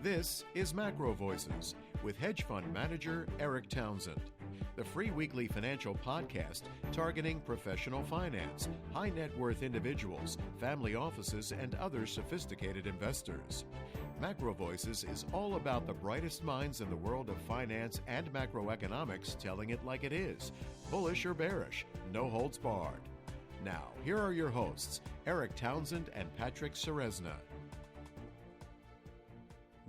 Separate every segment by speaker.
Speaker 1: This is MacroVoices with hedge fund manager Erik Townsend, the free weekly financial podcast targeting professional finance, high net worth individuals, family offices, and other sophisticated investors. MacroVoices is all about the brightest minds in the world of finance and macroeconomics telling it like it is, bullish or bearish, no holds barred. Now, here are your hosts, Erik Townsend and Patrick Ceresna.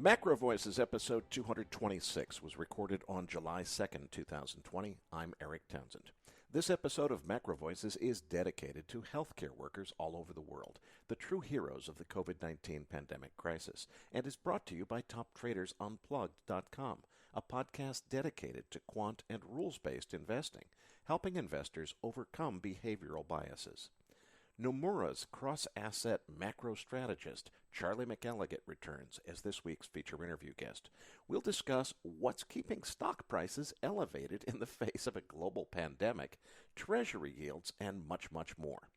Speaker 2: MacroVoices episode 226 was recorded on July 2nd, 2020. I'm Erik Townsend. This episode of MacroVoices is dedicated to healthcare workers all over the world, the true heroes of the COVID-19 pandemic crisis, and is brought to you by top traders Unplugged.com, a podcast dedicated to quant and rules-based investing, helping investors overcome behavioral biases. Nomura's cross-asset macro strategist, Charlie McElliogott, returns as this week's feature interview guest. We'll discuss what's keeping stock prices elevated in the face of a global pandemic, treasury yields, and much, much more.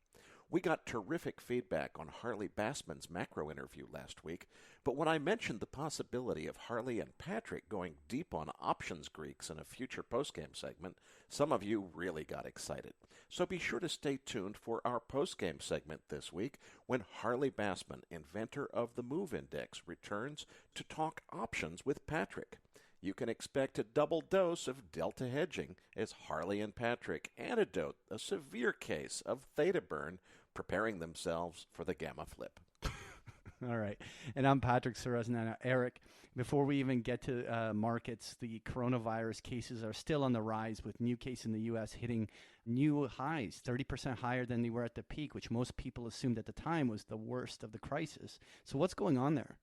Speaker 2: We got terrific feedback on Harley Bassman's macro interview last week, but when I mentioned the possibility of Harley and Patrick going deep on options Greeks in a future postgame segment, some of you really got excited. So be sure to stay tuned for our postgame segment this week when Harley Bassman, inventor of the MOVE Index, returns to talk options with Patrick. You can expect a double dose of delta hedging as Harley and Patrick antidote a severe case of theta burn, preparing themselves for the gamma flip.
Speaker 3: All right. And I'm Patrick Ceresna. Now, Erik, before we even get to markets, the coronavirus cases are still on the rise, with new cases in the U.S. hitting new highs, 30% higher than they were at the peak, which most people assumed at the time was the worst of the crisis. So what's going on there?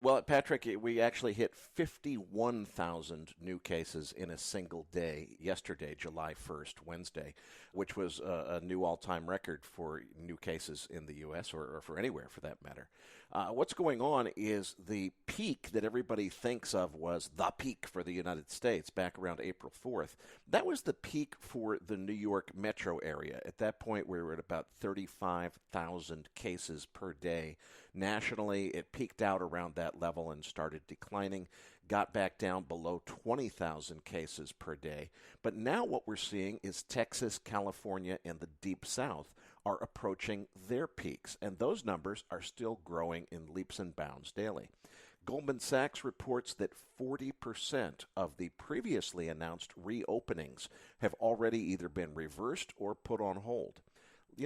Speaker 2: Well, Patrick, we actually hit 51,000 new cases in a single day yesterday, July 1st, Wednesday, which was a new all-time record for new cases in the U.S. or for anywhere for that matter. What's going on is the peak that everybody thinks of was the peak for the United States back around April 4th. That was the peak for the New York metro area. At that point, we were at about 35,000 cases per day. Nationally, it peaked out around that level and started declining, got back down below 20,000 cases per day. But now what we're seeing is Texas, California, and the Deep South are approaching their peaks, and those numbers are still growing in leaps and bounds daily. Goldman Sachs reports that 40% of the previously announced reopenings have already either been reversed or put on hold.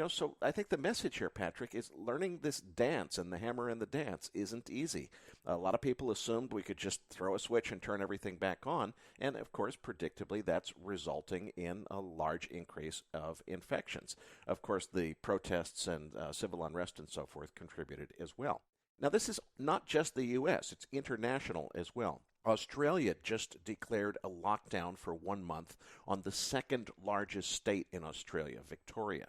Speaker 2: So I think the message here, Patrick, is learning this dance and the hammer and the dance isn't easy. A lot of people assumed we could just throw a switch and turn everything back on. And, of course, predictably, that's resulting in a large increase of infections. Of course, the protests and civil unrest and so forth contributed as well. Now, this is not just the U.S., it's international as well. Australia just declared a lockdown for 1 month on the second largest state in Australia, Victoria.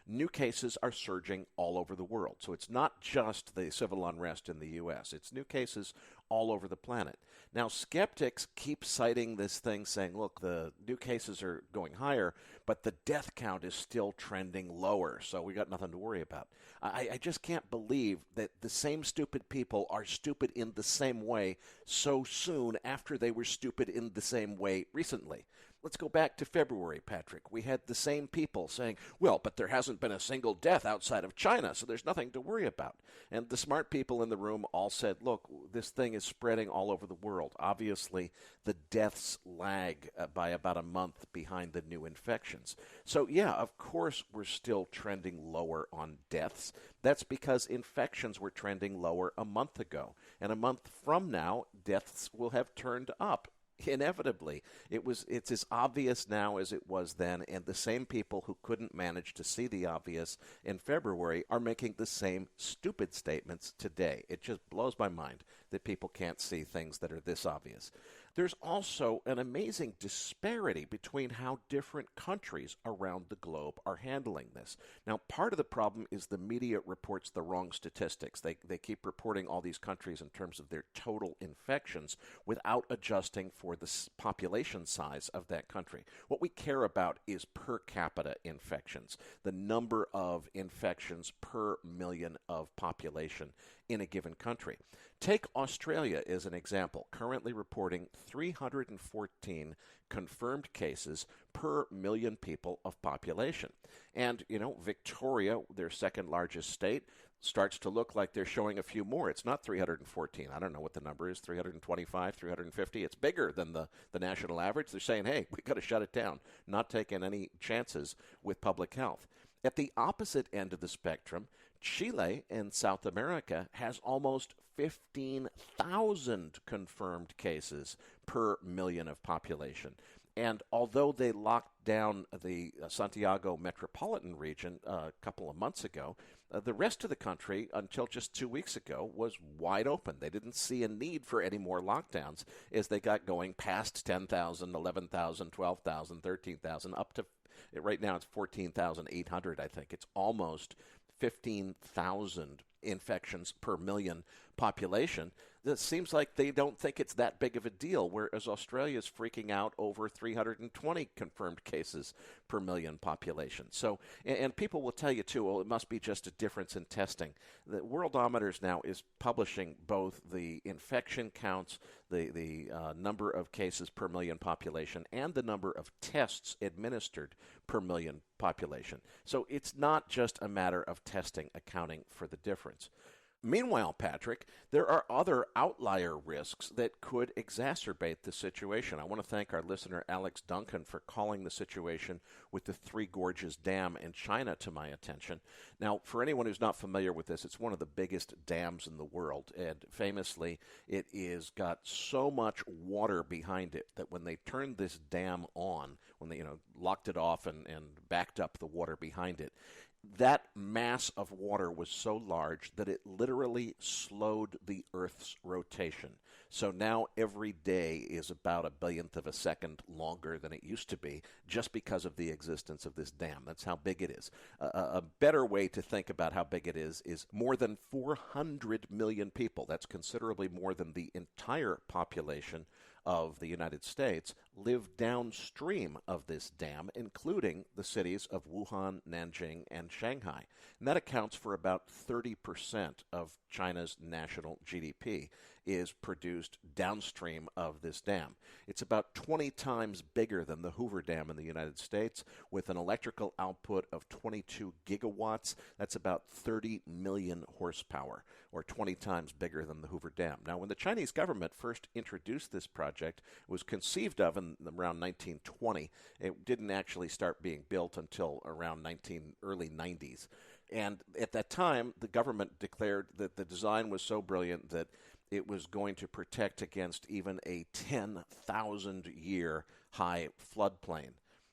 Speaker 2: New cases are surging all over the world. So it's not just the civil unrest in the U.S. It's new cases all over the planet. Now, skeptics keep citing this thing saying, look, the new cases are going higher, but the death count is still trending lower. So we got nothing to worry about. I just can't believe that the same stupid people are stupid in the same way so soon after they were stupid in the same way recently. Let's go back to February, Patrick. We had the same people saying, well, but there hasn't been a single death outside of China, so there's nothing to worry about. And the smart people in the room all said, look, this thing is spreading all over the world. Obviously, the deaths lag by about a month behind the new infections. So, yeah, of course, we're still trending lower on deaths. That's because infections were trending lower a month ago. And a month from now, deaths will have turned up. Inevitably, it's as obvious now as it was then, and the same people who couldn't manage to see the obvious in February are making the same stupid statements today. It just blows my mind that people can't see things that are this obvious. There's also an amazing disparity between how different countries around the globe are handling this. Now, part of the problem is the media reports the wrong statistics. They keep reporting all these countries in terms of their total infections without adjusting for the population size of that country. What we care about is per capita infections, the number of infections per million of population in a given country. Take Australia as an example, currently reporting 314 confirmed cases per million people of population. And, Victoria, their second largest state, starts to look like they're showing a few more. It's not 314. I don't know what the number is, 325, 350. It's bigger than the national average. They're saying, hey, we've got to shut it down, not taking any chances with public health. At the opposite end of the spectrum, Chile in South America has almost 15,000 confirmed cases per million of population. And although they locked down the Santiago metropolitan region a couple of months ago, the rest of the country, until just 2 weeks ago, was wide open. They didn't see a need for any more lockdowns as they got going past 10,000, 11,000, 12,000, 13,000, up to, right now it's 14,800, I think. It's almost 15,000 infections per million population. It seems like they don't think it's that big of a deal, whereas Australia's freaking out over 320 confirmed cases per million population. So, and people will tell you, too, well, it must be just a difference in testing. The Worldometers now is publishing both the infection counts, the number of cases per million population, and the number of tests administered per million population. So it's not just a matter of testing accounting for the difference. Meanwhile, Patrick, there are other outlier risks that could exacerbate the situation. I want to thank our listener Alex Duncan for calling the situation with the Three Gorges Dam in China to my attention. Now, for anyone who's not familiar with this, it's one of the biggest dams in the world, and famously, it is got so much water behind it that when they turned this dam on, when they locked it off and backed up the water behind it, that mass of water was so large that it literally slowed the Earth's rotation. So now every day is about a billionth of a second longer than it used to be just because of the existence of this dam. That's how big it is. A better way to think about how big it is more than 400 million people. That's considerably more than the entire population of the United States live downstream of this dam, including the cities of Wuhan, Nanjing, and Shanghai. And that accounts for about 30% of China's national GDP is produced downstream of this dam. It's about 20 times bigger than the Hoover Dam in the United States, with an electrical output of 22 gigawatts. That's about 30 million horsepower, or 20 times bigger than the Hoover Dam. Now, when the Chinese government first introduced this project, it was conceived of in around 1920. It didn't actually start being built until around early 90s. And at that time, the government declared that the design was so brilliant that it was going to protect against even a 10,000-year high floodplain.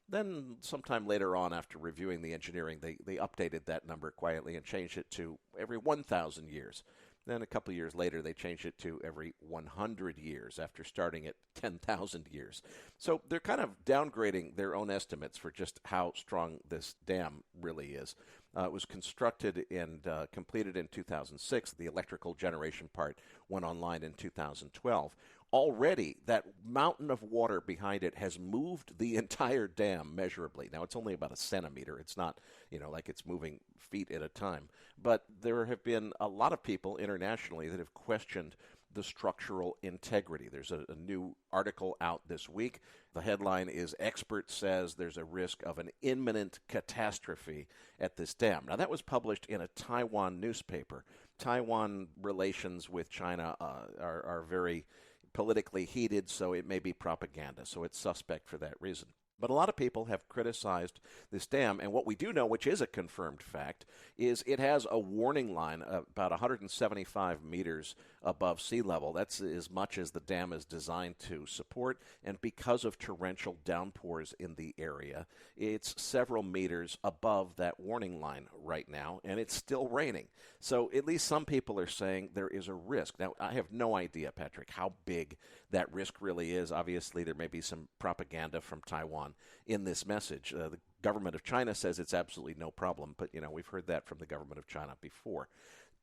Speaker 2: Then sometime later on, after reviewing the engineering, they updated that number quietly and changed it to every 1,000 years. Then a couple of years later, they changed it to every 100 years after starting at 10,000 years. So they're kind of downgrading their own estimates for just how strong this dam really is. It was constructed and completed in 2006. The electrical generation part went online in 2012. Already, that mountain of water behind it has moved the entire dam measurably. Now, it's only about a centimeter. It's not, like it's moving feet at a time. But there have been a lot of people internationally that have questioned the structural integrity. There's a new article out this week. The headline is, "Expert Says There's a Risk of an Imminent Catastrophe at this dam." Now, that was published in a Taiwan newspaper. Taiwan relations with China are very politically heated, so it may be propaganda. So it's suspect for that reason. But a lot of people have criticized this dam, and what we do know, which is a confirmed fact, is it has a warning line about 175 meters above sea level. That's as much as the dam is designed to support, and because of torrential downpours in the area, it's several meters above that warning line right now, and it's still raining. So at least some people are saying there is a risk. Now, I have no idea, Patrick, how big that risk really is. Obviously, there may be some propaganda from Taiwan in this message. The government of China says it's absolutely no problem, but, we've heard that from the government of China before.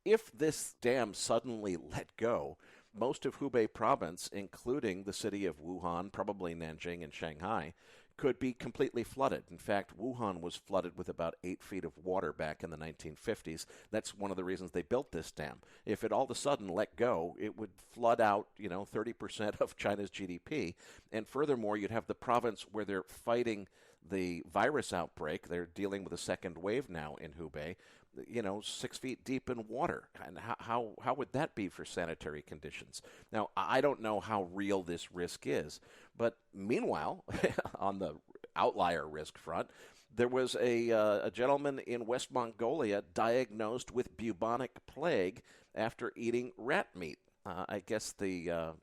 Speaker 2: If this dam suddenly let go, most of Hubei province, including the city of Wuhan, probably Nanjing and Shanghai, could be completely flooded. In fact, Wuhan was flooded with about 8 feet of water back in the 1950s. That's one of the reasons they built this dam. If it all of a sudden let go, it would flood out, 30% of China's GDP. And furthermore, you'd have the province where they're fighting the virus outbreak. They're dealing with a second wave now in Hubei, 6 feet deep in water. And how would that be for sanitary conditions? Now, I don't know how real this risk is. But meanwhile, on the outlier risk front, there was a gentleman in West Mongolia diagnosed with bubonic plague after eating rat meat. I guess the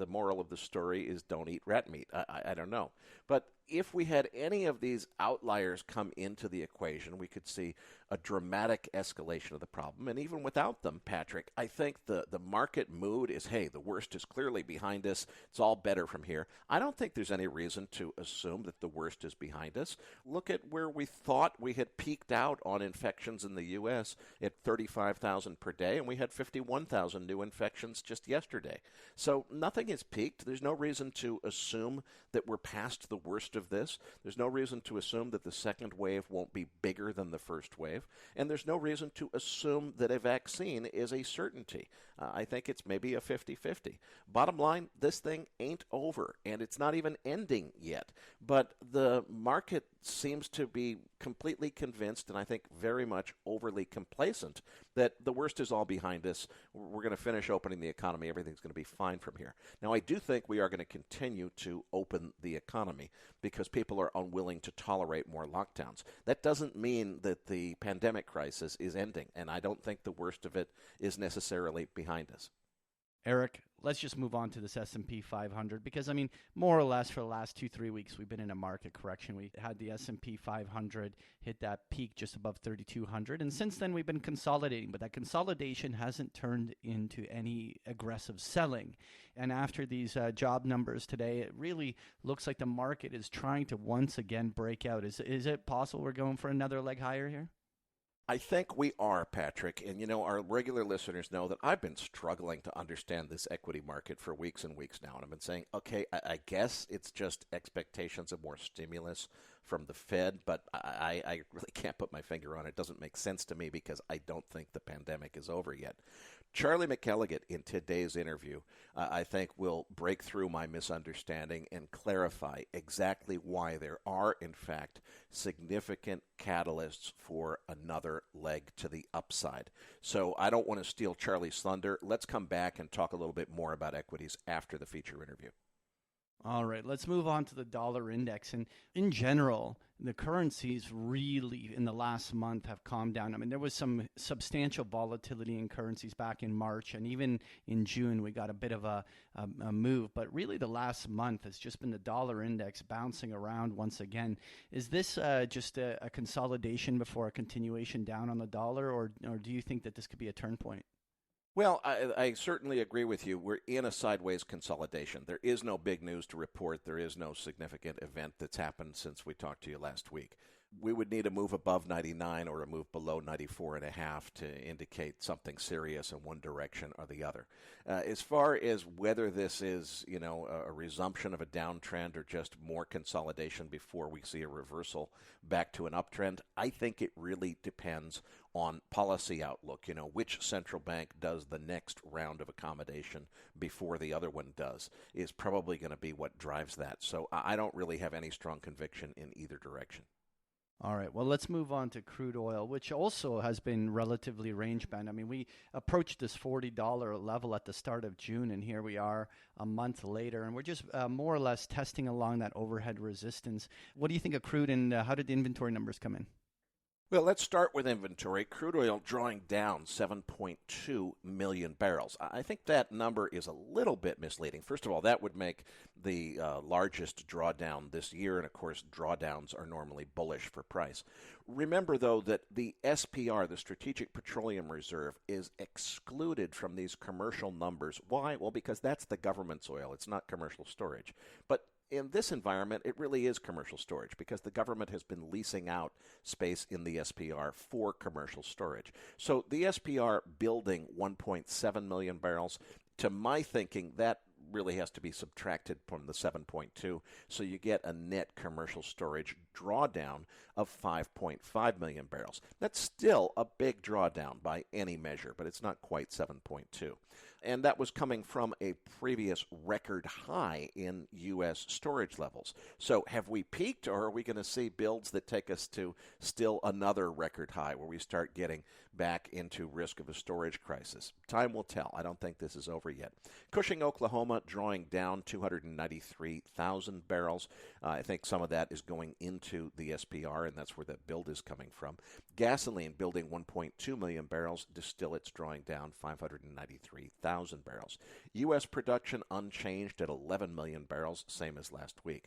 Speaker 2: moral of the story is don't eat rat meat. I don't know. But if we had any of these outliers come into the equation, we could see a dramatic escalation of the problem. And even without them, Patrick, I think the market mood is, hey, the worst is clearly behind us. It's all better from here. I don't think there's any reason to assume that the worst is behind us. Look at where we thought we had peaked out on infections in the U.S. at 35,000 per day, and we had 51,000 new infections just yesterday. So nothing has peaked. There's no reason to assume that we're past the worst of this. There's no reason to assume that the second wave won't be bigger than the first wave. And there's no reason to assume that a vaccine is a certainty. I think it's maybe a 50-50. Bottom line, this thing ain't over, and it's not even ending yet. But the market seems to be completely convinced, and I think very much overly complacent, that the worst is all behind us. We're going to finish opening the economy. Everything's going to be fine from here. Now, I do think we are going to continue to open the economy because people are unwilling to tolerate more lockdowns. That doesn't mean that the pandemic crisis is ending, and I don't think the worst of it is necessarily behind us.
Speaker 3: Erik, let's just move on to this S&P 500 because, more or less for the last 2-3 weeks, we've been in a market correction. We had the S&P 500 hit that peak just above 3,200, and since then we've been consolidating, but that consolidation hasn't turned into any aggressive selling. And after these job numbers today, it really looks like the market is trying to once again break out. Is it possible we're going for another leg higher here?
Speaker 2: I think we are, Patrick, and our regular listeners know that I've been struggling to understand this equity market for weeks and weeks now, and I've been saying, okay, I guess it's just expectations of more stimulus from the Fed, but I really can't put my finger on it. It doesn't make sense to me because I don't think the pandemic is over yet. Charlie McElliogtt in today's interview, I think, will break through my misunderstanding and clarify exactly why there are, in fact, significant catalysts for another leg to the upside. So I don't want to steal Charlie's thunder. Let's come back and talk a little bit more about equities after the feature interview.
Speaker 3: All right, let's move on to the dollar index. And in general, the currencies really in the last month have calmed down. There was some substantial volatility in currencies back in March, and even in June we got a bit of a move. But really the last month has just been the dollar index bouncing around once again. Is this just a consolidation before a continuation down on the dollar, or do you think that this could be a turn point?
Speaker 2: Well, I certainly agree with you. We're in a sideways consolidation. There is no big news to report. There is no significant event that's happened since we talked to you last week. We would need a move above 99 or a move below 94.5 to indicate something serious in one direction or the other. As far as whether this is, a resumption of a downtrend or just more consolidation before we see a reversal back to an uptrend, I think it really depends on policy outlook. Which central bank does the next round of accommodation before the other one does is probably going to be what drives that. So I don't really have any strong conviction in either direction.
Speaker 3: All right, well, let's move on to crude oil, which also has been relatively range-bound. We approached this $40 level at the start of June, and here we are a month later, and we're just more or less testing along that overhead resistance. What do you think of crude, and how did the inventory numbers come in?
Speaker 2: Well, let's start with inventory. Crude oil drawing down 7.2 million barrels. I think that number is a little bit misleading. First of all, that would make the largest drawdown this year, and of course, drawdowns are normally bullish for price. Remember, though, that the SPR, the Strategic Petroleum Reserve, is excluded from these commercial numbers. Why? Well, because that's the government's oil. It's not commercial storage. But in this environment, it really is commercial storage because the government has been leasing out space in the SPR for commercial storage. So the SPR building 1.7 million barrels, to my thinking, that really has to be subtracted from the 7.2. So you get a net commercial storage drawdown of 5.5 million barrels. That's still a big drawdown by any measure, but it's not quite 7.2. And that was coming from a previous record high in U.S. storage levels. So have we peaked, or are we going to see builds that take us to still another record high where we start getting back into risk of a storage crisis? Time will tell. I don't think this is over yet. Cushing, Oklahoma, drawing down 293,000 barrels. I think some of that is going into the SPR, and that's where that build is coming from. Gasoline building 1.2 million barrels. Distillates drawing down 593,000 barrels. U.S. production unchanged at 11 million barrels, same as last week.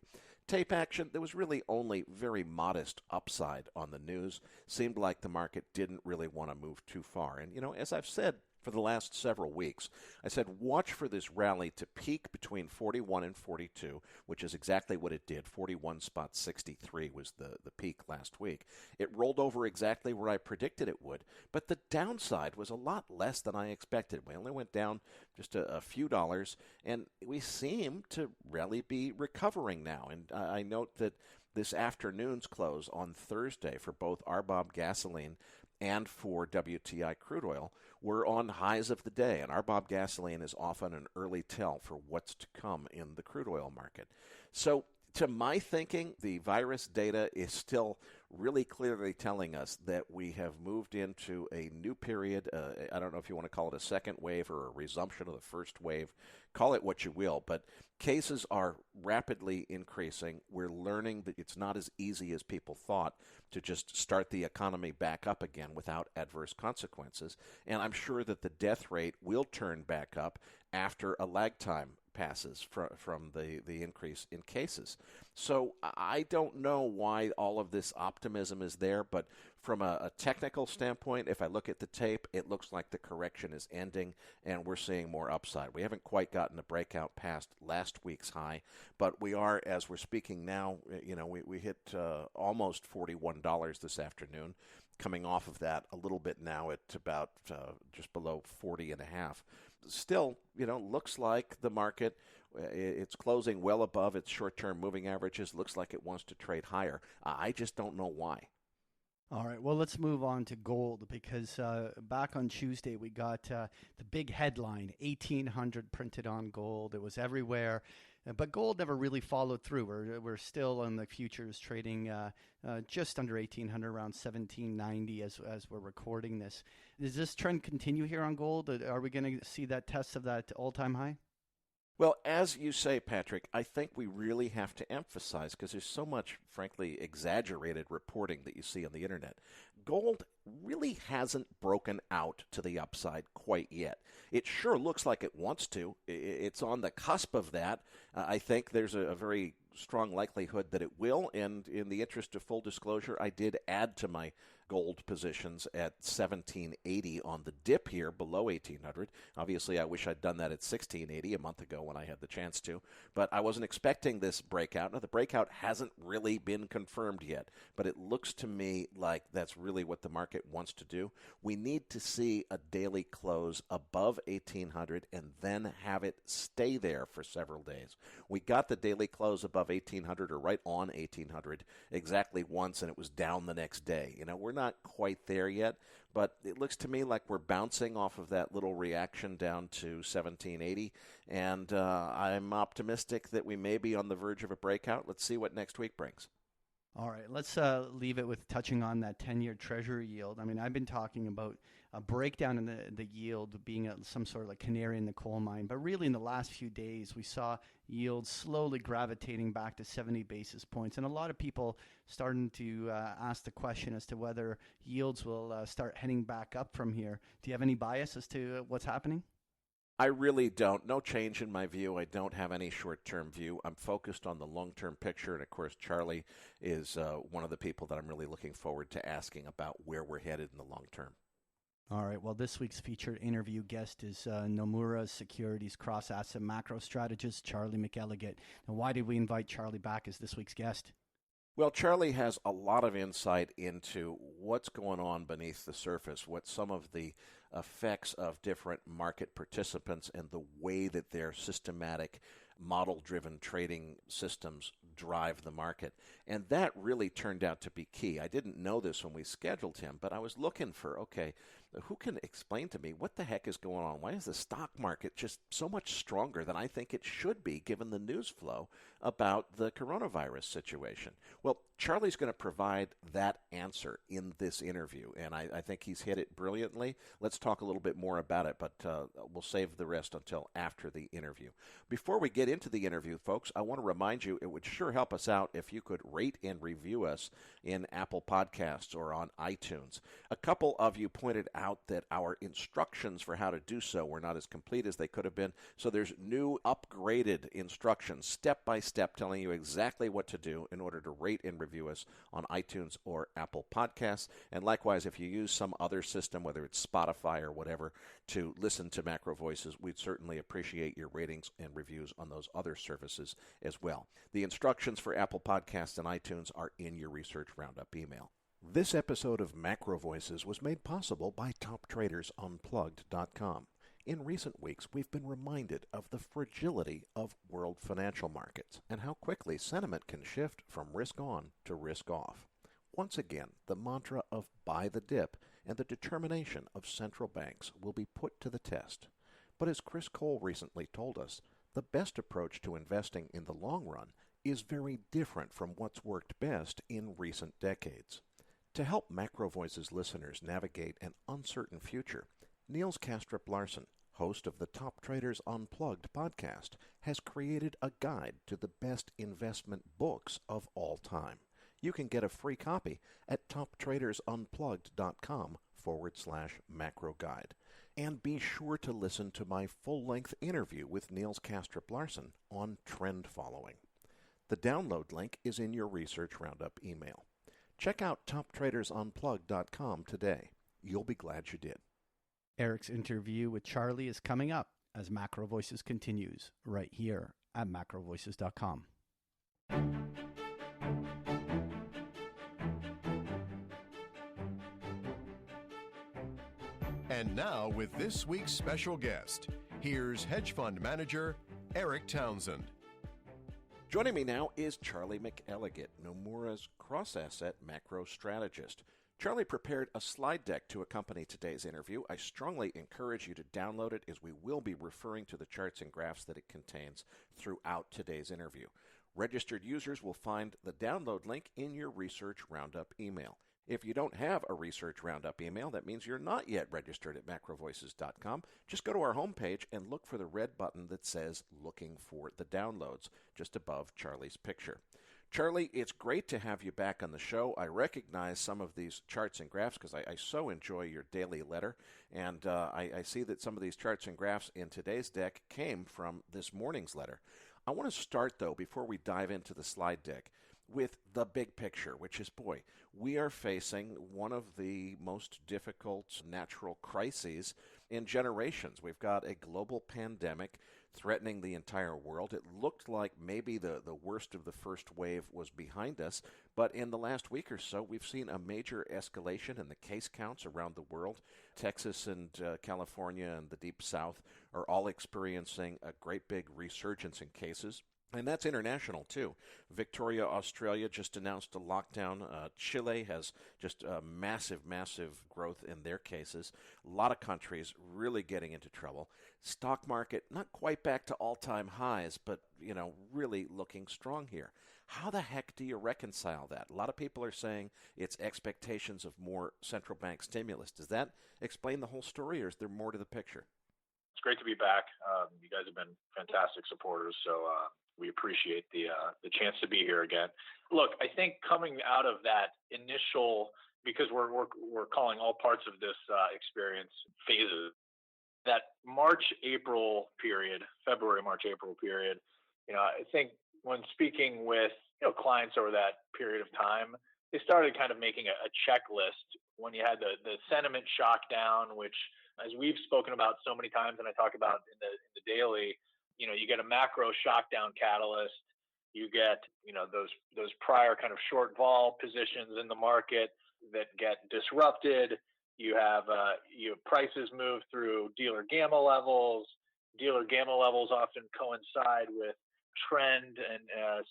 Speaker 2: Tape action, there was really only very modest upside on the news. Seemed like the market didn't really want to move too far. And, as I've said for the last several weeks, I said watch for this rally to peak between 41 and 42, which is exactly what it did. 41.63 was the peak last week. It rolled over exactly where I predicted it would, but the downside was a lot less than I expected. We only went down just a few dollars, and we seem to really be recovering now. And I note that this afternoon's close on Thursday for both RBOB gasoline and for WTI crude oil were on highs of the day, and RBOB gasoline is often an early tell for what's to come in the crude oil market. So to my thinking, the virus data is still really clearly telling us that we have moved into a new period. I don't know if you want to call it a second wave or a resumption of the first wave. Call it what you will, but cases are rapidly increasing. We're learning that it's not as easy as people thought to just start the economy back up again without adverse consequences. And I'm sure that the death rate will turn back up after a lag time passes from the increase in cases. So I don't know why all of this optimism is there, but from a technical standpoint, if I look at the tape, it looks like the correction is ending and we're seeing more upside. We haven't quite gotten a breakout past last week's high, but we are, as we're speaking now, we hit almost $41 this afternoon, coming off of that a little bit now at about just below 40 and a half. Still, looks like the market, it's closing well above its short-term moving averages. Looks like it wants to trade higher. I just don't know why.
Speaker 3: All right, well, let's move on to gold because back on Tuesday we got the big headline, 1,800 printed on gold. It was everywhere, but gold never really followed through. We're still on the futures trading just under 1,800, around 1,790 as we're recording this. Does this trend continue here on gold? Are we going to see that test of that all-time high?
Speaker 2: Well, as you say, Patrick, I think we really have to emphasize, because there's so much, frankly, exaggerated reporting that you see on the internet. Gold really hasn't broken out to the upside quite yet. It sure looks like it wants to. It's on the cusp of that. I think there's a very strong likelihood that it will, and in the interest of full disclosure, I did add to my gold positions at 1780 on the dip here below 1800. Obviously, I wish I'd done that at 1680 a month ago when I had the chance to, but I wasn't expecting this breakout. Now, the breakout hasn't really been confirmed yet, but it looks to me like that's really what the market wants to do. We need to see a daily close above 1800 and then have it stay there for several days. We got the daily close above 1800 or right on 1800 exactly once, and it was down the next day. We're not quite there yet, but it looks to me like we're bouncing off of that little reaction down to 1780, and I'm optimistic that we may be on the verge of a breakout. Let's see what next week brings.
Speaker 3: All right, let's leave it with touching on that 10-year Treasury yield. I mean, I've been talking about a breakdown in the yield being some sort of like canary in the coal mine, but really in the last few days, we saw yields slowly gravitating back to 70 basis points, and a lot of people starting to ask the question as to whether yields will start heading back up from here. Do you have any bias as to what's happening?
Speaker 2: I really don't. No change in my view. I don't have any short-term view. I'm focused on the long-term picture, and of course, Charlie is one of the people that I'm really looking forward to asking about where we're headed in the long term.
Speaker 3: All right. Well, this week's featured interview guest is Nomura Securities cross-asset macro strategist Charlie McElliogott. Now, why did we invite Charlie back as this week's guest?
Speaker 2: Well, Charlie has a lot of insight into what's going on beneath the surface, what some of the effects of different market participants and the way that their systematic model-driven trading systems drive the market. And that really turned out to be key. I didn't know this when we scheduled him, but I was looking for, okay, who can explain to me what the heck is going on? Why is the stock market just so much stronger than I think it should be given the news flow about the coronavirus situation? Well, Charlie's going to provide that answer in this interview, and I think he's hit it brilliantly. Let's talk a little bit more about it, but we'll save the rest until after the interview. Before we get into the interview, folks, I want to remind you it would sure help us out if you could rate and review us in Apple Podcasts or on iTunes. A couple of you pointed out that our instructions for how to do so were not as complete as they could have been, so there's new upgraded instructions, step by step, telling you exactly what to do in order to rate and review us on iTunes or Apple Podcasts. And likewise, if you use some other system, whether it's Spotify or whatever, to listen to Macro Voices, we'd certainly appreciate your ratings and reviews on those other services as well. The instructions for Apple Podcasts and iTunes are in your Research Roundup email. This episode of Macro Voices was made possible by TopTradersUnplugged.com. In recent weeks, we've been reminded of the fragility of world financial markets and how quickly sentiment can shift from risk on to risk off. Once again, the mantra of buy the dip and the determination of central banks will be put to the test. But as Chris Cole recently told us, the best approach to investing in the long run is very different from what's worked best in recent decades. To help Macro Voices listeners navigate an uncertain future, Niels Kastrup Larson, host of the Top Traders Unplugged podcast, has created a guide to the best investment books of all time. You can get a free copy at toptradersunplugged.com/macro guide. And be sure to listen to my full-length interview with Niels Kastrup Larson on trend following. The download link is in your Research Roundup email. Check out toptradersunplugged.com today. You'll be glad you did.
Speaker 3: Erik's interview with Charlie is coming up as Macro Voices continues right here at macrovoices.com.
Speaker 1: And now with this week's special guest, here's hedge fund manager Erik Townsend.
Speaker 2: Joining me now is Charlie McElligott, Nomura's cross-asset macro strategist. Charlie prepared a slide deck to accompany today's interview. I strongly encourage you to download it, as we will be referring to the charts and graphs that it contains throughout today's interview. Registered users will find the download link in your Research Roundup email. If you don't have a Research Roundup email, that means you're not yet registered at macrovoices.com. Just go to our homepage and look for the red button that says Looking for the Downloads, just above Charlie's picture. Charlie, it's great to have you back on the show. I recognize some of these charts and graphs because I so enjoy your daily letter, and I see that some of these charts and graphs in today's deck came from this morning's letter. I want to start, though, before we dive into the slide deck, with the big picture, which is, boy, we are facing one of the most difficult natural crises in generations. We've got a global pandemic threatening the entire world. It looked like maybe the worst of the first wave was behind us, but in the last week or so, we've seen a major escalation in the case counts around the world. Texas and California and the Deep South are all experiencing a great big resurgence in cases. And that's international, too. Victoria, Australia just announced a lockdown. Chile has just massive growth in their cases. A lot of countries really getting into trouble. Stock market, not quite back to all-time highs, but, really looking strong here. How the heck do you reconcile that? A lot of people are saying it's expectations of more central bank stimulus. Does that explain the whole story, or is there more to the picture?
Speaker 4: It's great to be back. You guys have been fantastic supporters, so we appreciate the chance to be here again. Look, I think coming out of that initial, because we're calling all parts of this experience phases, that March-April period, February-March-April period, I think when speaking with clients over that period of time, they started kind of making a checklist when you had the sentiment shock down, which, as we've spoken about so many times, and I talk about in the daily, you get a macro shock down catalyst, You get, those prior kind of short vol positions in the market that get disrupted. You have prices move through dealer gamma levels. Dealer gamma levels often coincide with trend and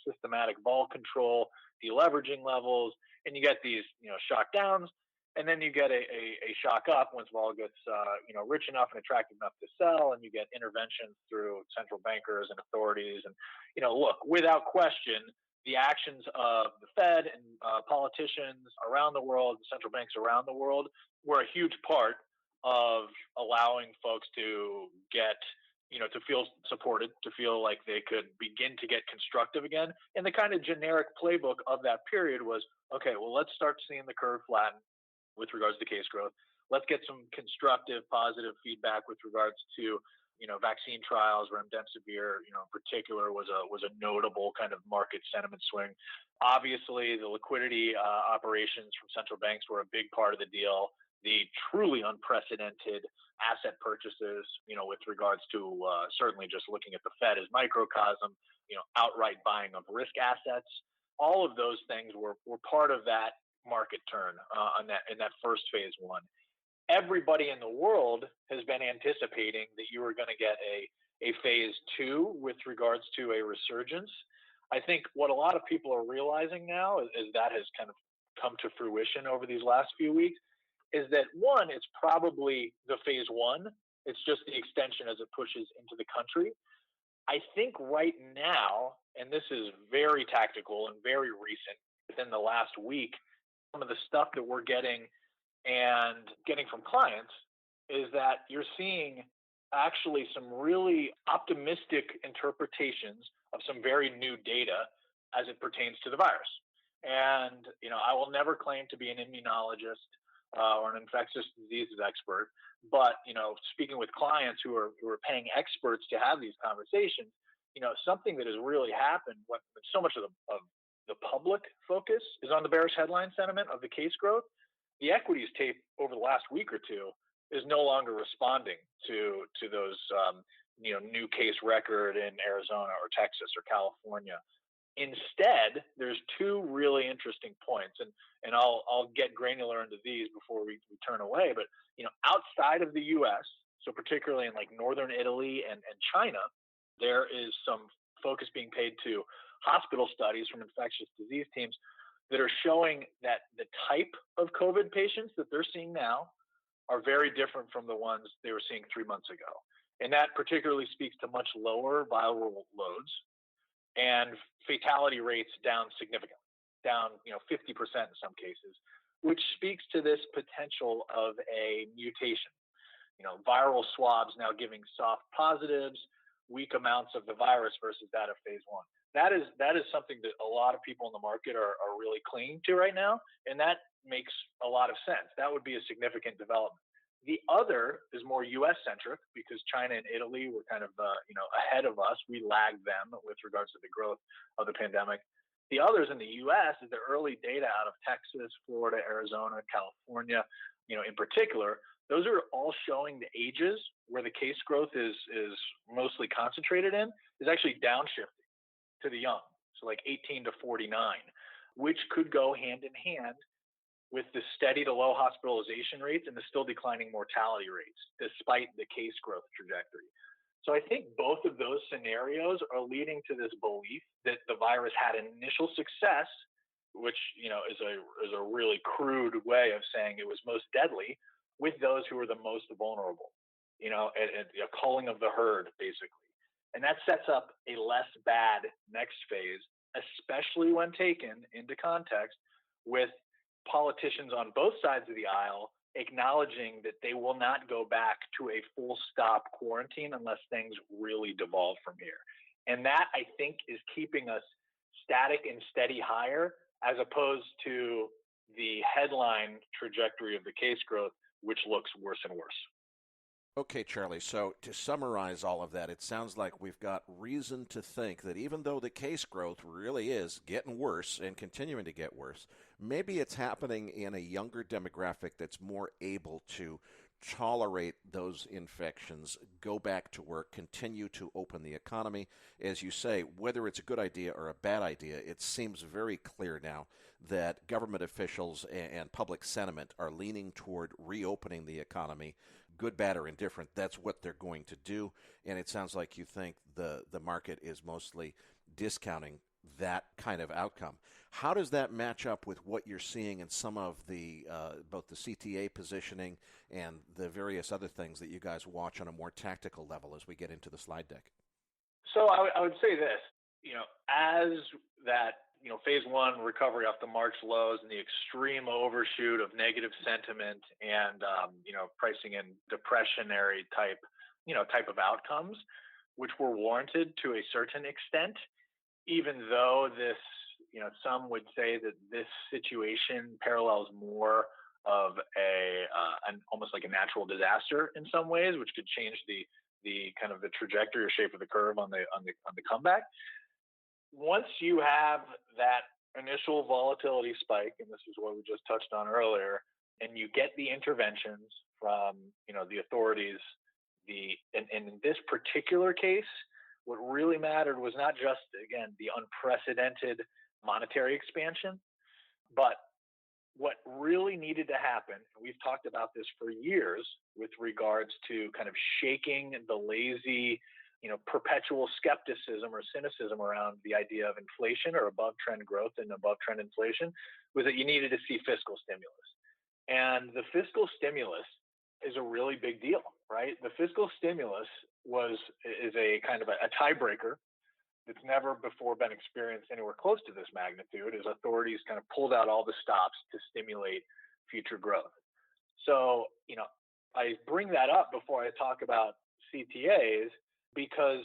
Speaker 4: systematic vol control, deleveraging levels, and you get these shock downs, and then you get a shock up once vol gets rich enough and attractive enough to sell, and you get interventions through central bankers and authorities. And look, without question, the actions of the Fed and politicians around the world, central banks around the world, were a huge part of allowing folks to get, to feel supported, to feel like they could begin to get constructive again. And the kind of generic playbook of that period was, okay, well, let's start seeing the curve flatten with regards to case growth. Let's get some constructive, positive feedback with regards to, vaccine trials. Remdesivir, in particular, was a notable kind of market sentiment swing. Obviously, the liquidity operations from central banks were a big part of the deal. The truly unprecedented asset purchases, with regards to certainly just looking at the Fed as microcosm, outright buying of risk assets. All of those things were part of that market turn in that first phase one. Everybody in the world has been anticipating that you were going to get a phase two with regards to a resurgence. I think what a lot of people are realizing now is that has kind of come to fruition over these last few weeks, is that one, it's probably the phase one. It's just the extension as it pushes into the country. I think right now, and this is very tactical and very recent, within the last week, some of the stuff that we're getting from clients is that you're seeing actually some really optimistic interpretations of some very new data as it pertains to the virus. And, I will never claim to be an immunologist or an infectious diseases expert, but, speaking with clients who are paying experts to have these conversations, something that has really happened when so much of the public focus is on the bearish headline sentiment of the case growth. The equities tape over the last week or two is no longer responding to those new case record in Arizona or Texas or California. Instead, there's two really interesting points, and I'll get granular into these before we turn away. But outside of the U.S., so particularly in like northern Italy and China, there is some focus being paid to hospital studies from infectious disease teams that are showing that the type of COVID patients that they're seeing now are very different from the ones they were seeing 3 months ago. And that particularly speaks to much lower viral loads and fatality rates down significantly, down 50% in some cases, which speaks to this potential of a mutation. Viral swabs now giving soft positives, weak amounts of the virus versus that of phase one. That is something that a lot of people in the market are really clinging to right now, and that makes a lot of sense. That would be a significant development. The other is more U.S.-centric because China and Italy were kind of ahead of us. We lagged them with regards to the growth of the pandemic. The others in the U.S. is the early data out of Texas, Florida, Arizona, California, in particular. Those are all showing the ages where the case growth is mostly concentrated in is actually downshifting to the young, so like 18 to 49, which could go hand in hand with the steady to low hospitalization rates and the still declining mortality rates, despite the case growth trajectory. So I think both of those scenarios are leading to this belief that the virus had initial success, which is a really crude way of saying it was most deadly, with those who are the most vulnerable, a culling of the herd, basically. And that sets up a less bad next phase, especially when taken into context with politicians on both sides of the aisle acknowledging that they will not go back to a full stop quarantine unless things really devolve from here. And that, I think, is keeping us static and steady higher as opposed to the headline trajectory of the case growth, which looks worse and worse.
Speaker 2: Okay, Charlie, so to summarize all of that, it sounds like we've got reason to think that even though the case growth really is getting worse and continuing to get worse, maybe it's happening in a younger demographic that's more able to tolerate those infections, go back to work, continue to open the economy. As you say, whether it's a good idea or a bad idea, it seems very clear now that government officials and public sentiment are leaning toward reopening the economy. Good, bad, or indifferent, that's what they're going to do. And it sounds like you think the market is mostly discounting that kind of outcome. How does that match up with what you're seeing in some of the both the CTA positioning and the various other things that you guys watch on a more tactical level as we get into the slide deck?
Speaker 4: So I would say this, as that, phase one recovery off the March lows and the extreme overshoot of negative sentiment and, pricing in depressionary type of outcomes, which were warranted to a certain extent, even though this, some would say that this situation parallels more of an almost like a natural disaster in some ways, which could change the kind of the trajectory or shape of the curve on the comeback. Once you have that initial volatility spike, and this is what we just touched on earlier, and you get the interventions from the authorities, and in this particular case, what really mattered was not just, again, the unprecedented monetary expansion, but what really needed to happen, and we've talked about this for years with regards to kind of shaking the lazy, perpetual skepticism or cynicism around the idea of inflation or above trend growth and above trend inflation, was that you needed to see fiscal stimulus. And the fiscal stimulus is a really big deal, right? The fiscal stimulus is a kind of a tiebreaker that's never before been experienced anywhere close to this magnitude, as authorities kind of pulled out all the stops to stimulate future growth. So, I bring that up before I talk about CTAs, because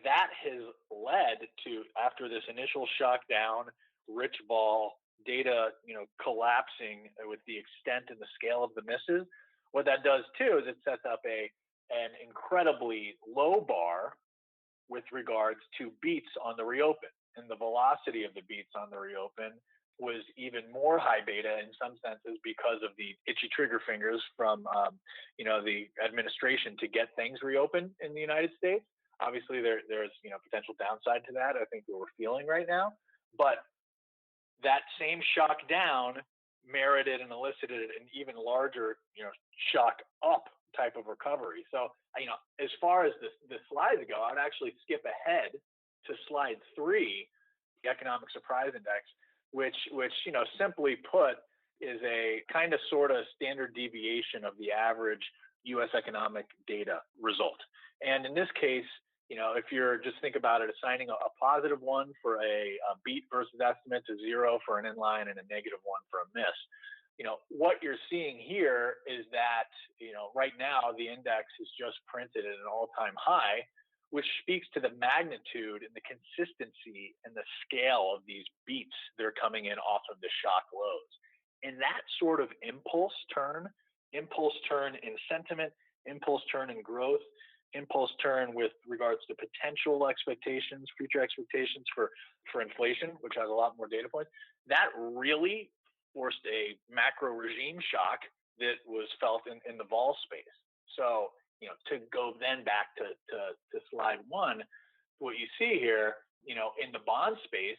Speaker 4: that has led to, after this initial shock down, rich vol data, collapsing with the extent and the scale of the misses, what that does too is it sets up an incredibly low bar with regards to beats on the reopen. And the velocity of the beats on the reopen was even more high beta in some senses because of the itchy trigger fingers from, the administration to get things reopened in the United States. Obviously, there's potential downside to that. I think what we're feeling right now, but that same shock down merited and elicited an even larger, shock up type of recovery. So, as far as the slides go, I'd actually skip ahead to slide 3, the economic surprise index, which simply put is a kind of sort of standard deviation of the average U.S. economic data result. And in this case, if you're just think about it, assigning a positive 1 for a beat versus estimate to 0 for an inline and a negative 1 for a miss. What you're seeing here is that, right now the index is just printed at an all-time high, which speaks to the magnitude and the consistency and the scale of these beats that are coming in off of the shock lows. And that sort of impulse turn in sentiment, impulse turn in growth, impulse turn with regards to potential expectations, future expectations for inflation, which has a lot more data points, that really forced a macro regime shock that was felt in the vol space. So, to go then back to slide 1, what you see here, in the bond space,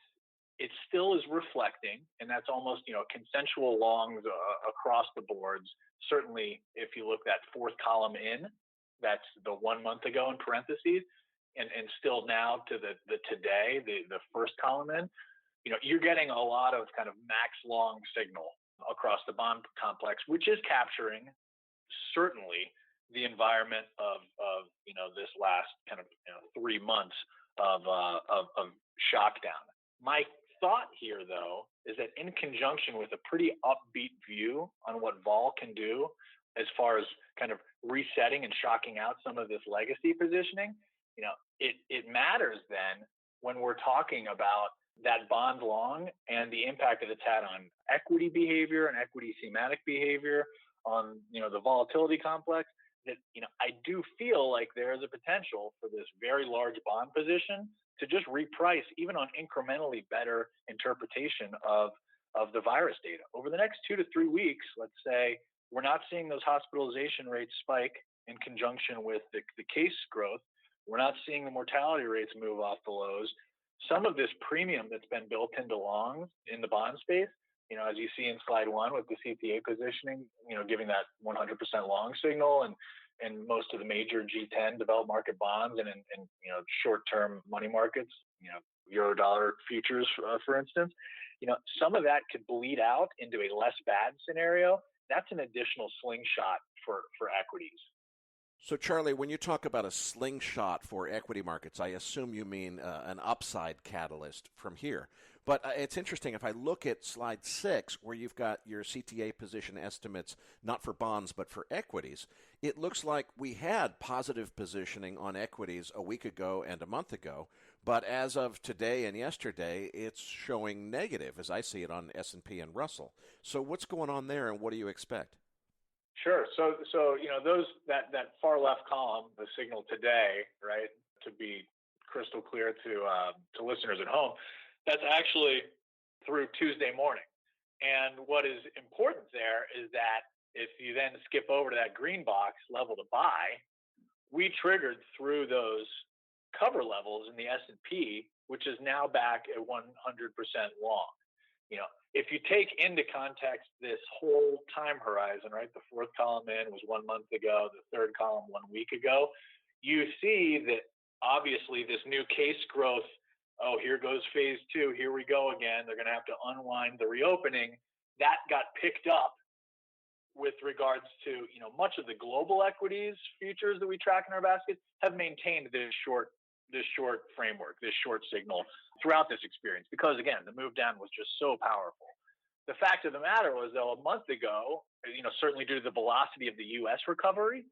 Speaker 4: it still is reflecting, and that's almost, consensual longs across the boards. Certainly, if you look that fourth column in, that's the 1 month ago in parentheses, and still now to the today, the first column in, you're getting a lot of kind of max long signal across the bond complex, which is capturing certainly the environment of this last kind of 3 months of shock down. My thought here, though, is that in conjunction with a pretty upbeat view on what vol can do as far as kind of resetting and shocking out some of this legacy positioning, it matters then when we're talking about that bond long and the impact that it's had on equity behavior and equity thematic behavior on, the volatility complex, that, I do feel like there is a potential for this very large bond position to just reprice even on incrementally better interpretation of the virus data. Over the next 2 to 3 weeks, let's say, We're not seeing those hospitalization rates spike in conjunction with the case growth. We're not seeing the mortality rates move off the lows. Some of this premium that's been built into longs in the bond space, as you see in slide 1 with the CTA positioning, giving that 100% long signal, and most of the major G10 developed market bonds and short-term money markets, Euro-dollar futures, for instance, some of that could bleed out into a less bad scenario. That's an additional slingshot for equities.
Speaker 2: So, Charlie, when you talk about a slingshot for equity markets, I assume you mean an upside catalyst from here. But it's interesting, if I look at slide 6, where you've got your CTA position estimates, not for bonds, but for equities, it looks like we had positive positioning on equities a week ago and a month ago. But as of today and yesterday, it's showing negative, as I see it on S&P and Russell. So what's going on there, and what do you expect?
Speaker 4: Sure. So that far left column, the signal today, right, to be crystal clear to listeners at home, that's actually through Tuesday morning. And what is important there is that if you then skip over to that green box, level to buy, we triggered through those cover levels in the S&P, which is now back at 100% long. If you take into context this whole time horizon, right, the fourth column in was 1 month ago, the third column 1 week ago, you see that obviously this new case growth, here goes phase 2, here we go again, they're going to have to unwind the reopening, that got picked up with regards to, much of the global equities futures that we track in our basket have maintained this short framework, this short signal throughout this experience, because again, the move down was just so powerful. The fact of the matter was, though, a month ago, certainly due to the velocity of the U.S. recovery,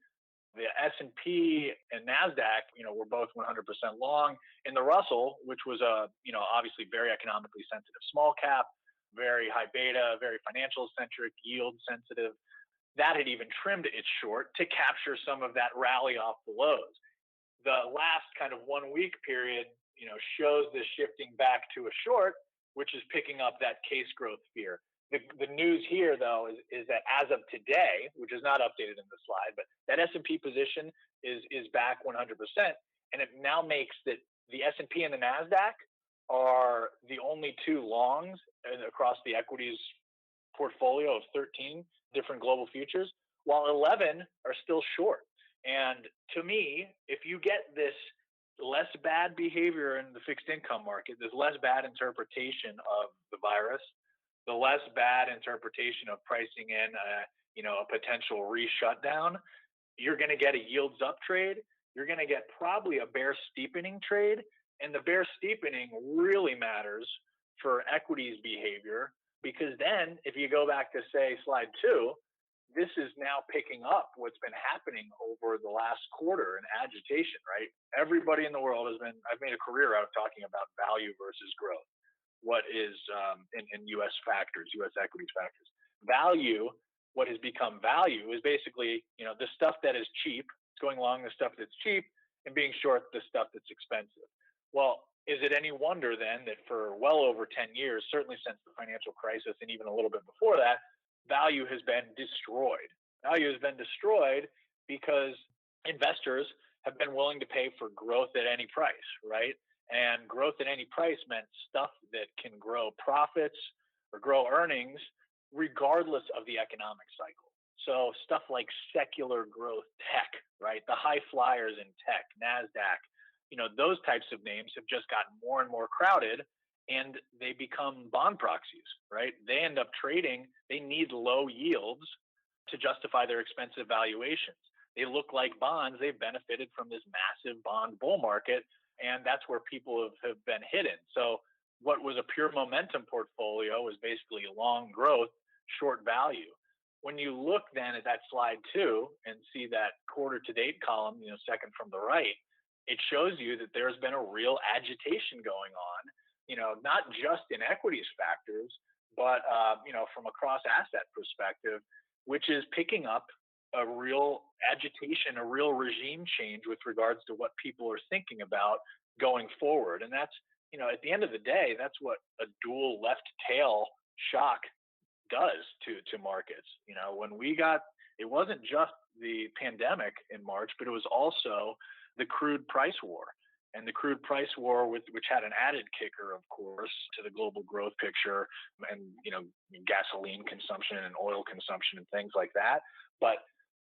Speaker 4: the S&P and NASDAQ, were both 100% long. In the Russell, which was obviously very economically sensitive small cap, very high beta, very financial centric, yield sensitive, that had even trimmed its short to capture some of that rally off the lows. The last kind of 1 week period, shows this shifting back to a short, which is picking up that case growth fear. The news here, though, is that as of today, which is not updated in the slide, but that S&P position is back 100%, and it now makes that the S&P and the NASDAQ are the only 2 longs across the equities portfolio of 13 different global futures, while 11 are still short. And to me, if you get this less bad behavior in the fixed income market, this less bad interpretation of the virus, the less bad interpretation of pricing in a potential re-shutdown, you're going to get a yields up trade. You're going to get probably a bear steepening trade. And the bear steepening really matters for equities behavior, because then if you go back to, say, slide 2, this is now picking up what's been happening over the last quarter in agitation, right? Everybody in the world I've made a career out of talking about value versus growth. What is in U.S. factors, U.S. equities factors. Value, what has become value is basically, the stuff that is cheap, going long the stuff that's cheap, and being short the stuff that's expensive. Well, is it any wonder then that for well over 10 years, certainly since the financial crisis and even a little bit before that, value has been destroyed. Value has been destroyed because investors have been willing to pay for growth at any price, right? And growth at any price meant stuff that can grow profits or grow earnings regardless of the economic cycle. So stuff like secular growth tech, right? The high flyers in tech, NASDAQ, those types of names have just gotten more and more crowded, and they become bond proxies, right? They end up trading. They need low yields to justify their expensive valuations. They look like bonds. They've benefited from this massive bond bull market, and that's where people have been hidden. So what was a pure momentum portfolio was basically long growth, short value. When you look then at that slide 2 and see that quarter to date column, second from the right, it shows you that there's been a real agitation going on, not just in equities factors, but, from a cross asset perspective, which is picking up a real agitation, a real regime change with regards to what people are thinking about going forward. And that's, at the end of the day, that's what a dual left tail shock does to markets. When it wasn't just the pandemic in March, but it was also the crude price war. And the crude price war, which had an added kicker, of course, to the global growth picture and, gasoline consumption and oil consumption and things like that. But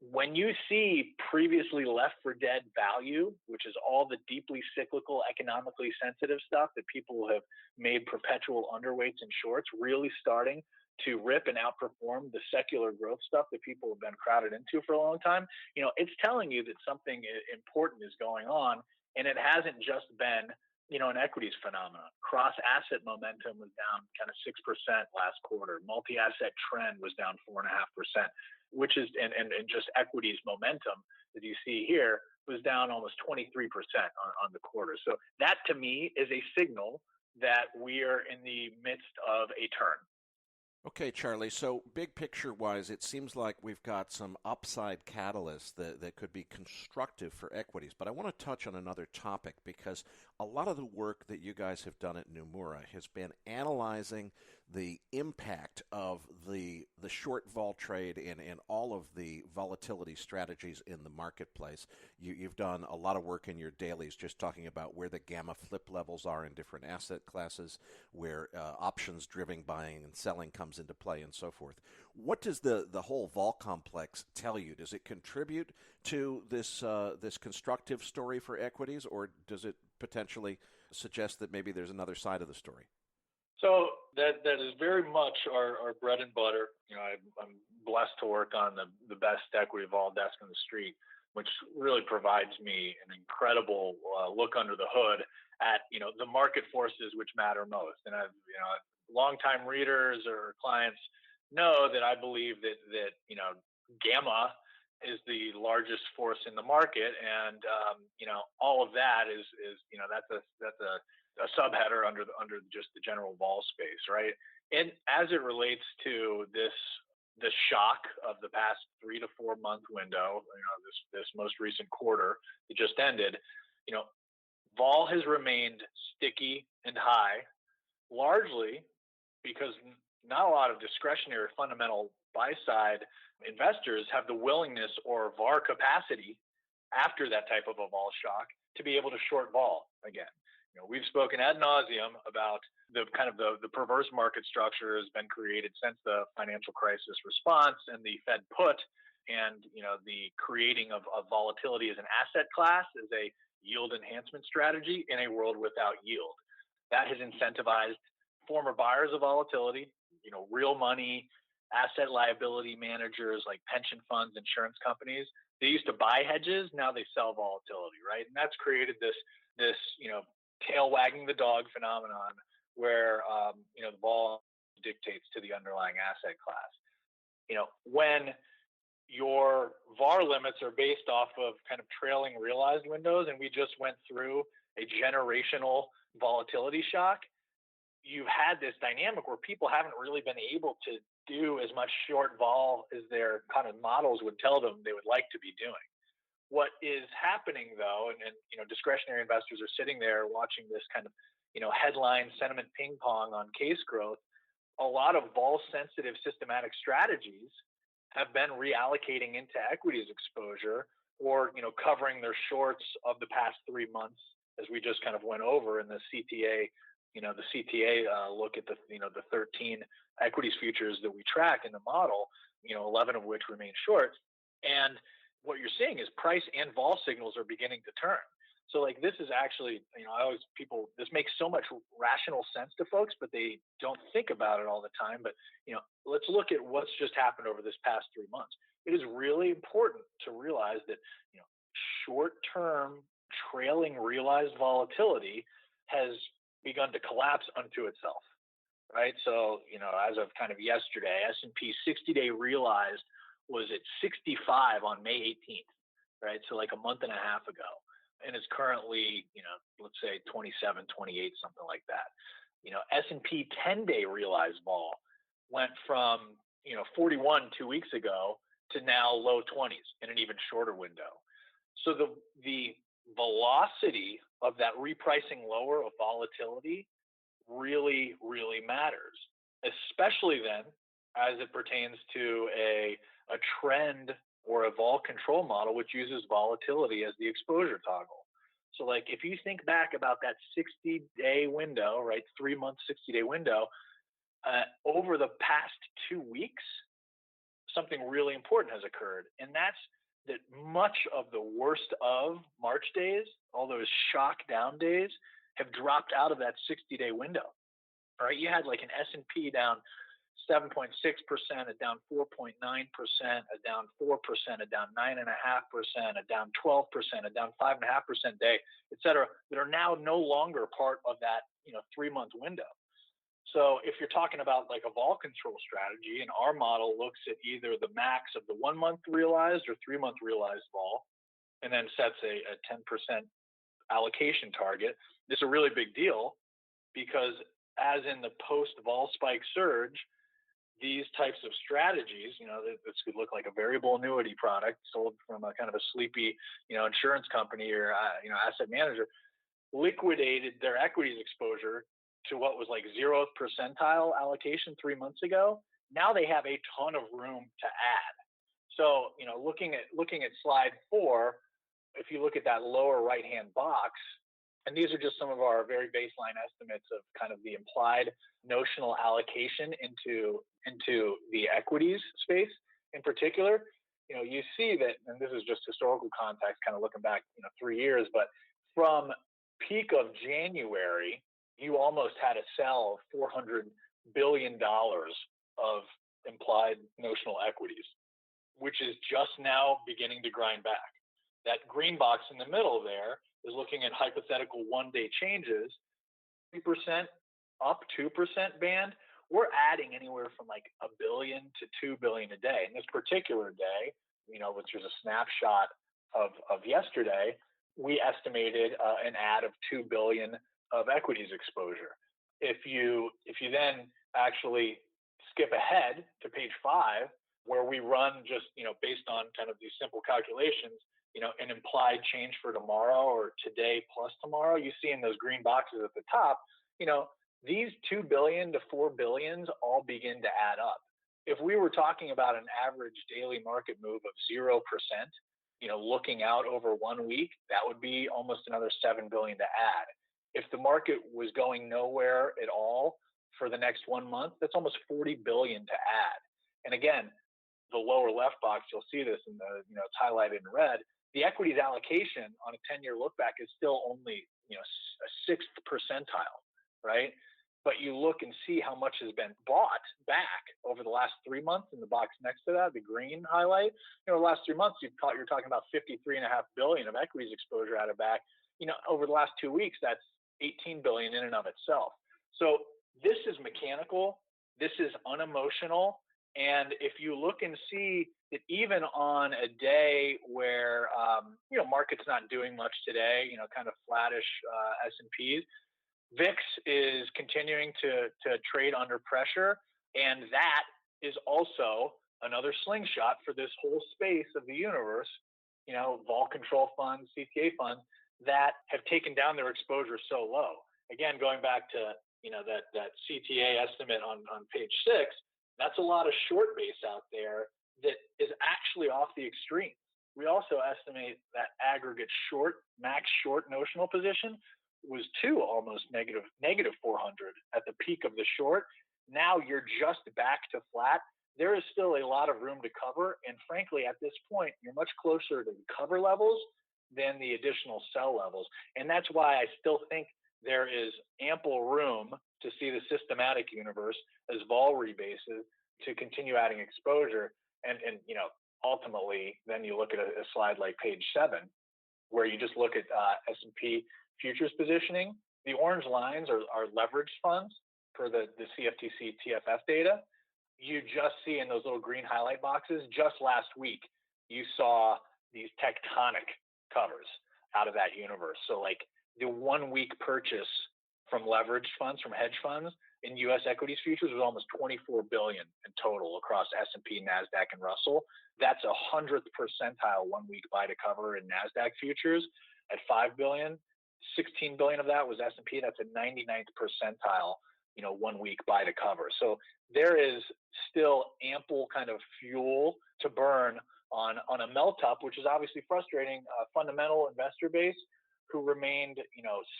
Speaker 4: when you see previously left for dead value, which is all the deeply cyclical, economically sensitive stuff that people have made perpetual underweights and shorts, really starting to rip and outperform the secular growth stuff that people have been crowded into for a long time, it's telling you that something important is going on. And it hasn't just been, an equities phenomenon. Cross-asset momentum was down kind of 6% last quarter. Multi-asset trend was down 4.5%, which is, and just equities momentum, as you see here, was down almost 23% on the quarter. So that, to me, is a signal that we are in the midst of a turn.
Speaker 2: Okay, Charlie, so big picture-wise, it seems like we've got some upside catalysts that could be constructive for equities. But I want to touch on another topic because a lot of the work that you guys have done at Nomura has been analyzing the impact of the short vol trade and all of the volatility strategies in the marketplace. You've done a lot of work in your dailies just talking about where the gamma flip levels are in different asset classes, where options-driven buying and selling comes into play, and so forth. What does the whole vol complex tell you? Does it contribute to this constructive story for equities, or does it potentially suggest that maybe there's another side of the story?
Speaker 4: So that is very much our bread and butter. I'm blessed to work on the best equity vol desk on the street, which really provides me an incredible look under the hood at the market forces which matter most. And I've longtime readers or clients know that I believe that gamma is the largest force in the market, and all of that is that's a subheader under just the general vol space, right? And as it relates to the shock of the past 3 to 4 month window, this most recent quarter that just ended, vol has remained sticky and high, largely because not a lot of discretionary fundamental buy-side investors have the willingness or VAR capacity after that type of a vol shock to be able to short vol again. We've spoken ad nauseum about the perverse market structure has been created since the financial crisis response and the Fed put, and the creating of volatility as an asset class as a yield enhancement strategy in a world without yield. That has incentivized former buyers of volatility, real money, asset liability managers like pension funds, insurance companies. They used to buy hedges, now they sell volatility, right? And that's created this tail wagging the dog phenomenon where the vol dictates to the underlying asset class. When your VAR limits are based off of kind of trailing realized windows, and we just went through a generational volatility shock, you've had this dynamic where people haven't really been able to do as much short vol as their kind of models would tell them they would like to be doing. What is happening, though, and discretionary investors are sitting there watching this kind of, headline sentiment ping pong on case growth, a lot of vol-sensitive systematic strategies have been reallocating into equities exposure or, covering their shorts of the past 3 months, as we just kind of went over in the CTA, look at the 13 equities futures that we track in the model, 11 of which remain short. And what you're seeing is price and vol signals are beginning to turn. So this is actually, this makes so much rational sense to folks, but they don't think about it all the time. But, let's look at what's just happened over this past 3 months. It is really important to realize that, short-term trailing realized volatility has begun to collapse unto itself, right? So, as of kind of yesterday, S&P 60-day realized was at 65 on May 18th, right? So like a month and a half ago. And it's currently, let's say 27, 28, something like that. S&P 10-day realized vol went from, 41 2 weeks ago to now low 20s in an even shorter window. So the velocity of that repricing lower of volatility really, really matters, especially then as it pertains to a trend or a vol control model, which uses volatility as the exposure toggle. So like if you think back about that 60-day window, right, 3-month, 60-day window, over the past 2 weeks, something really important has occurred. And that's that much of the worst of March days, all those shock down days, have dropped out of that 60-day window. All right, you had like an S&P down 7.6%, a down 4.9%, a down 4%, a down 9.5%, a down 12%, a down 5.5% day, et cetera, that are now no longer part of that 3-month window. So if you're talking about like a vol control strategy, and our model looks at either the max of the 1-month realized or 3-month realized vol, and then sets a 10% allocation target, this is a really big deal because as in the post-vol spike surge, these types of strategies, this could look like a variable annuity product sold from a kind of a sleepy, insurance company or, asset manager, liquidated their equities exposure to what was like 0th percentile allocation 3 months ago. Now they have a ton of room to add. So, looking at slide 4, if you look at that lower right-hand box, and these are just some of our very baseline estimates of kind of the implied notional allocation into the equities space in particular, you see that, and this is just historical context, kind of looking back, 3 years, but from peak of January, you almost had to sell $400 billion of implied notional equities, which is just now beginning to grind back. That green box in the middle there is looking at hypothetical 1-day changes, 3% up 2% band. We're adding anywhere from like $1 billion to $2 billion a day. In this particular day, which was a snapshot of yesterday, we estimated an add of $2 billion of equities exposure. If you then actually skip ahead to page 5, where we run just based on kind of these simple calculations, an implied change for tomorrow or today plus tomorrow, you see in those green boxes at the top, these $2 billion to $4 billions all begin to add up. If we were talking about an average daily market move of 0%, looking out over 1 week, that would be almost another $7 billion to add. If the market was going nowhere at all for the next 1 month, that's almost $40 billion to add. And again, the lower left box, you'll see this in the, it's highlighted in red. The equities allocation on a 10-year look back is still only, a 6th percentile, right? But you look and see how much has been bought back over the last 3 months in the box next to that, the green highlight. The last 3 months, you're talking about $53.5 billion of equities exposure out of back. Over the last 2 weeks, that's $18 billion in and of itself. So this is mechanical. This is unemotional. And if you look and see that even on a day where, market's not doing much today, kind of flattish S&Ps, VIX is continuing to trade under pressure. And that is also another slingshot for this whole space of the universe, vol control funds, CTA funds, that have taken down their exposure so low. Again, going back to, that CTA estimate on page 6, that's a lot of short base out there that is actually off the extremes. We also estimate that aggregate max short notional position was almost negative 400 at the peak of the short. Now you're just back to flat. There is still a lot of room to cover. And frankly, at this point, you're much closer to the cover levels than the additional sell levels. And that's why I still think there is ample room to see the systematic universe as vol rebases to continue adding exposure. And ultimately, then you look at a slide like page 7, where you just look at S&P futures positioning. The orange lines are leveraged funds per the CFTC TFF data. You just see in those little green highlight boxes, just last week, you saw these tectonic covers out of that universe. So like the 1 week purchase from leveraged funds, from hedge funds in U.S. equities futures was almost $24 billion in total across S&P, NASDAQ, and Russell. That's 100th percentile 1 week buy to cover in NASDAQ futures at $5 billion. 16 billion of that was S&P. That's a 99th percentile 1 week buy to cover. So there is still ample kind of fuel to burn on a melt up, which is obviously frustrating. A fundamental investor base who remained,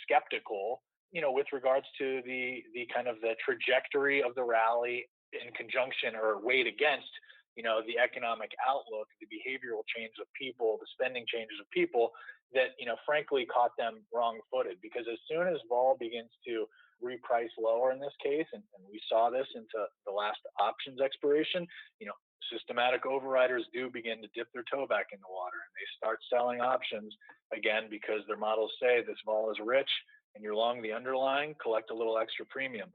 Speaker 4: skeptical, with regards to the kind of the trajectory of the rally in conjunction or weighed against, the economic outlook, the behavioral change of people, the spending changes of people that, frankly caught them wrong-footed. Because as soon as vol begins to reprice lower in this case, and we saw this into the last options expiration, systematic overriders do begin to dip their toe back in the water, and they start selling options again because their models say this vol is rich and you're long the underlying, collect a little extra premium.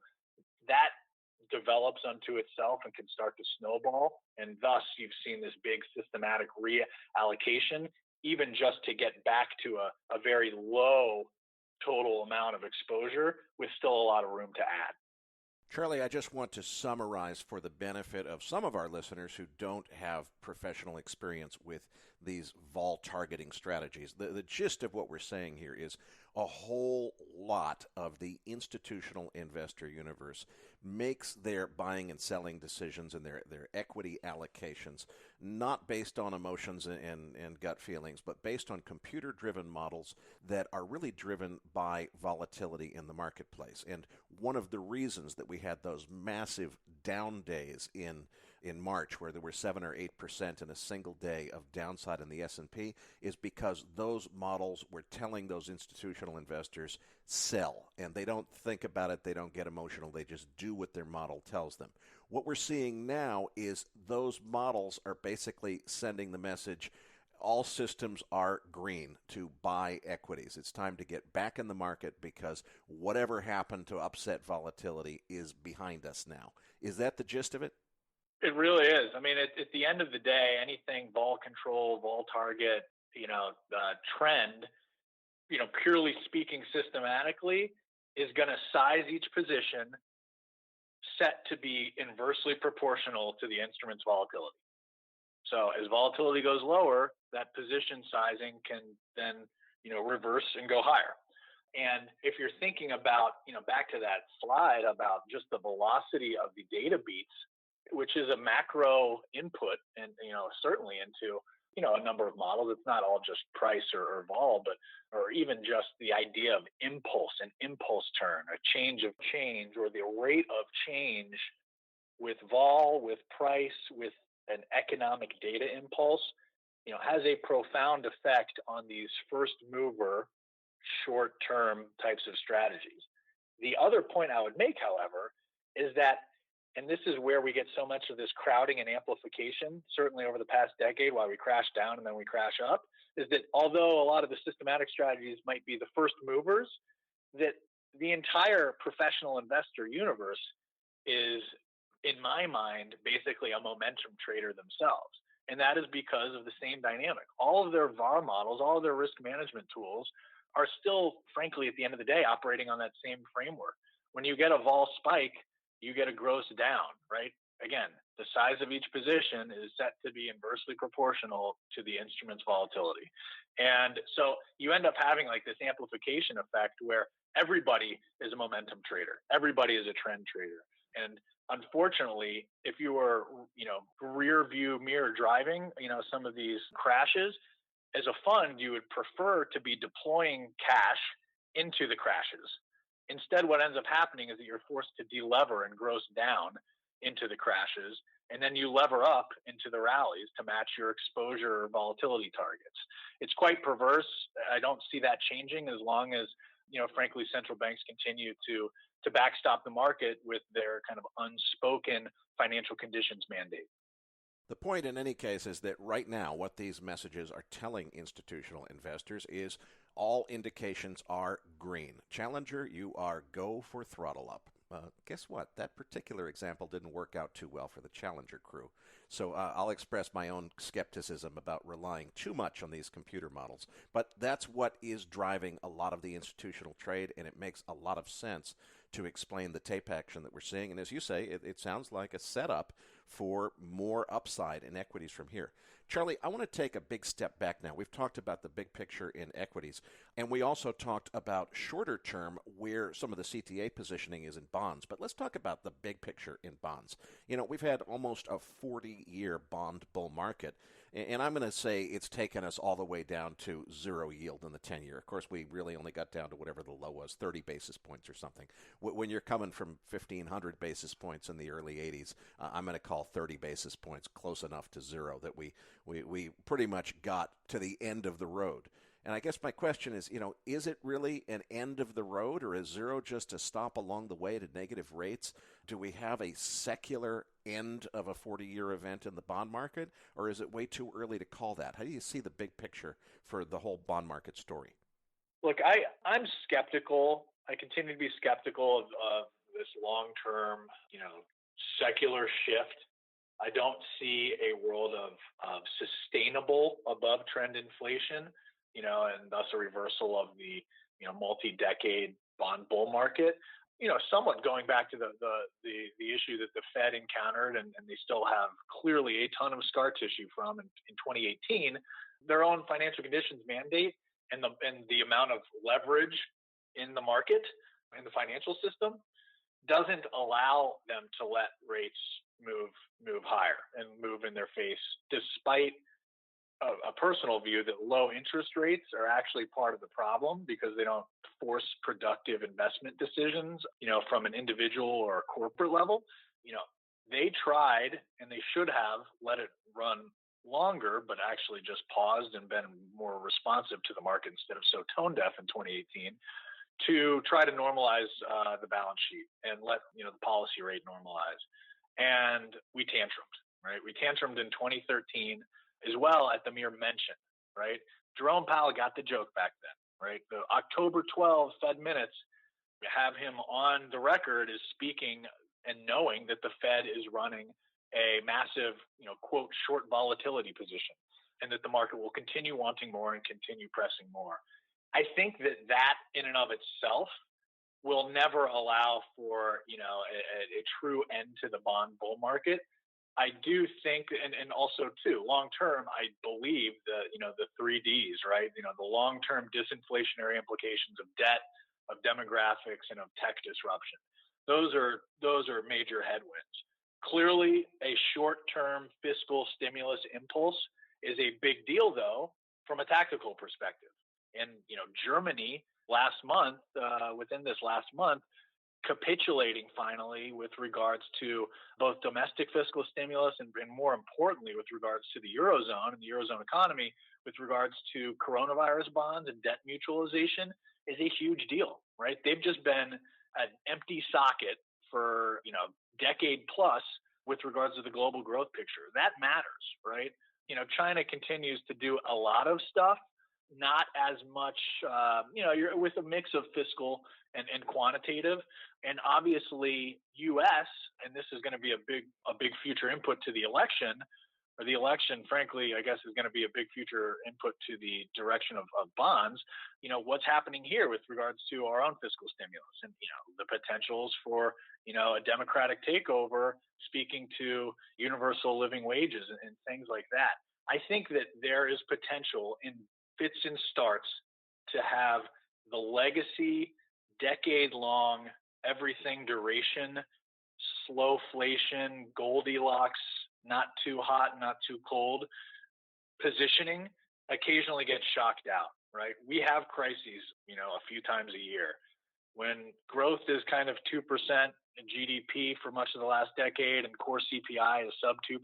Speaker 4: That develops unto itself and can start to snowball, and thus you've seen this big systematic reallocation, even just to get back to a very low total amount of exposure with still a lot of room to add.
Speaker 2: Charlie, I just want to summarize for the benefit of some of our listeners who don't have professional experience with these vol targeting strategies. The gist of what we're saying here is a whole lot of the institutional investor universe makes their buying and selling decisions and their equity allocations not based on emotions and gut feelings, but based on computer-driven models that are really driven by volatility in the marketplace. And one of the reasons that we had those massive down days in March, where there were 7 or 8% in a single day of downside in the S&P, is because those models were telling those institutional investors, sell. And they don't think about it, they don't get emotional, they just do what their model tells them. What we're seeing now is those models are basically sending the message, all systems are green to buy equities. It's time to get back in the market because whatever happened to upset volatility is behind us now. Is that the gist of it?
Speaker 4: It really is. I mean, at the end of the day, anything vol control, vol target, trend, purely speaking systematically, is going to size each position set to be inversely proportional to the instrument's volatility. So as volatility goes lower, that position sizing can then, reverse and go higher. And if you're thinking about, back to that slide about just the velocity of the data beats, which is a macro input and, certainly into, a number of models. It's not all just price or vol, or even just the idea of impulse, an impulse turn, a change of change, or the rate of change with vol, with price, with an economic data impulse, has a profound effect on these first mover, short-term types of strategies. The other point I would make, however, is that, and this is where we get so much of this crowding and amplification, certainly over the past decade while we crash down and then we crash up, is that although a lot of the systematic strategies might be the first movers, that the entire professional investor universe is, in my mind, basically a momentum trader themselves. And that is because of the same dynamic. All of their VAR models, all of their risk management tools are still, frankly, at the end of the day, operating on that same framework. When you get a vol spike, you get a gross down, right? Again, the size of each position is set to be inversely proportional to the instrument's volatility. And so you end up having like this amplification effect where everybody is a momentum trader. Everybody is a trend trader. And unfortunately, if you were, rear view mirror driving, some of these crashes, as a fund, you would prefer to be deploying cash into the crashes. Instead, what ends up happening is that you're forced to delever and gross down into the crashes, and then you lever up into the rallies to match your exposure or volatility targets. It's quite perverse. I don't see that changing as long as, frankly, central banks continue to backstop the market with their kind of unspoken financial conditions mandate.
Speaker 2: The point in any case is that right now what these messages are telling institutional investors is all indications are green. Challenger, you are go for throttle up. Guess what? That particular example didn't work out too well for the Challenger crew. So I'll express my own skepticism about relying too much on these computer models. But that's what is driving a lot of the institutional trade, and it makes a lot of sense to explain the tape action that we're seeing. And as you say, it sounds like a setup for more upside in equities from here. Charlie, I want to take a big step back now. We've talked about the big picture in equities, and we also talked about shorter term where some of the CTA positioning is in bonds. But let's talk about the big picture in bonds. We've had almost a 40-year bond bull market, and I'm going to say it's taken us all the way down to zero yield in the 10-year. Of course, we really only got down to whatever the low was, 30 basis points or something. When you're coming from 1,500 basis points in the early 80s, I'm going to call 30 basis points close enough to zero that we pretty much got to the end of the road. And I guess my question is it really an end of the road, or is zero just a stop along the way to negative rates? Do we have a secular end of a 40-year event in the bond market, or is it way too early to call that? How do you see the big picture for the whole bond market story?
Speaker 4: Look, I'm skeptical. I continue to be skeptical of this long-term, secular shift. I don't see a world of sustainable above-trend inflation, and thus a reversal of the, multi-decade bond bull market. Somewhat going back to the issue that the Fed encountered, and they still have clearly a ton of scar tissue from in 2018, their own financial conditions mandate and the amount of leverage in the market, in the financial system, doesn't allow them to let rates move higher and move in their face, despite a personal view that low interest rates are actually part of the problem because they don't force productive investment decisions, from an individual or a corporate level. They tried, and they should have let it run longer, but actually just paused and been more responsive to the market instead of so tone deaf in 2018 to try to normalize the balance sheet and let the policy rate normalize. And we tantrumed, right? We tantrumed in 2013 as well at the mere mention, right? Jerome Powell got the joke back then, right? The October 12 Fed minutes have him on the record as speaking and knowing that the Fed is running a massive, quote, short volatility position, and that the market will continue wanting more and continue pressing more. I think that in and of itself will never allow for, a true end to the bond bull market. I do think, and also too, long term, I believe the 3Ds, right? The long-term disinflationary implications of debt, of demographics, and of tech disruption. Those are major headwinds. Clearly, a short-term fiscal stimulus impulse is a big deal, though, from a tactical perspective. And Germany within this last month, capitulating finally with regards to both domestic fiscal stimulus and more importantly with regards to the Eurozone and the Eurozone economy with regards to coronavirus bonds and debt mutualization is a huge deal, right? They've just been an empty socket for, decade plus with regards to the global growth picture. That matters, right? China continues to do a lot of stuff, not as much, you're with a mix of fiscal and quantitative. And obviously U.S., and this is going to be a big future input to the election, or the election, frankly, I guess is going to be a big future input to the direction of bonds. What's happening here with regards to our own fiscal stimulus and, the potentials for, a democratic takeover, speaking to universal living wages and things like that. I think that there is potential in fits and starts to have the legacy, decade-long, everything duration, slowflation, Goldilocks, not too hot, not too cold positioning occasionally gets shocked out, right? We have crises, a few times a year. When growth is kind of 2% in GDP for much of the last decade and core CPI is sub 2%,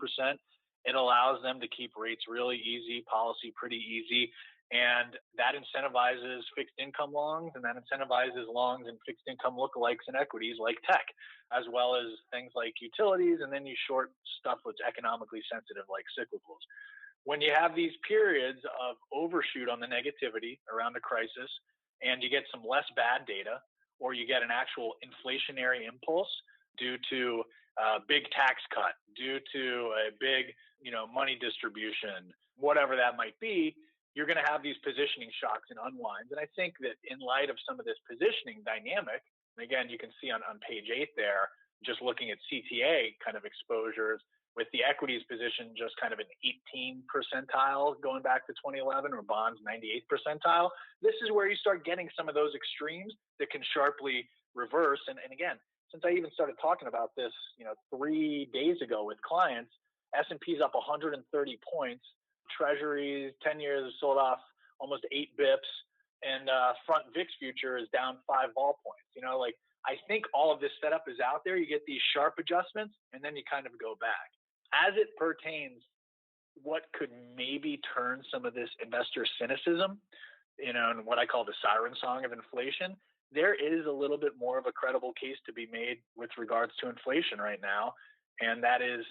Speaker 4: it allows them to keep rates really easy, policy pretty easy. And that incentivizes fixed income longs, and that incentivizes longs and fixed income lookalikes and equities like tech, as well as things like utilities, and then you short stuff that's economically sensitive like cyclicals. When you have these periods of overshoot on the negativity around a crisis, and you get some less bad data, or you get an actual inflationary impulse due to a big tax cut, due to a big, money distribution, whatever that might be, you're going to have these positioning shocks and unwinds. And I think that in light of some of this positioning dynamic, Again, you can see on page 8 there, just looking at CTA kind of exposures, with the equities position just kind of an 18 percentile going back to 2011, or bonds 98th percentile. This is where you start getting some of those extremes that can sharply reverse. And again, since I even started talking about this, 3 days ago with clients, S&P's up 130 points, Treasuries 10 years sold off almost 8 bips, and front VIX future is down 5 vol points. I think all of this setup is out there. You get these sharp adjustments, and then you kind of go back. As it pertains, what could maybe turn some of this investor cynicism, and what I call the siren song of inflation, there is a little bit more of a credible case to be made with regards to inflation right now, and that is,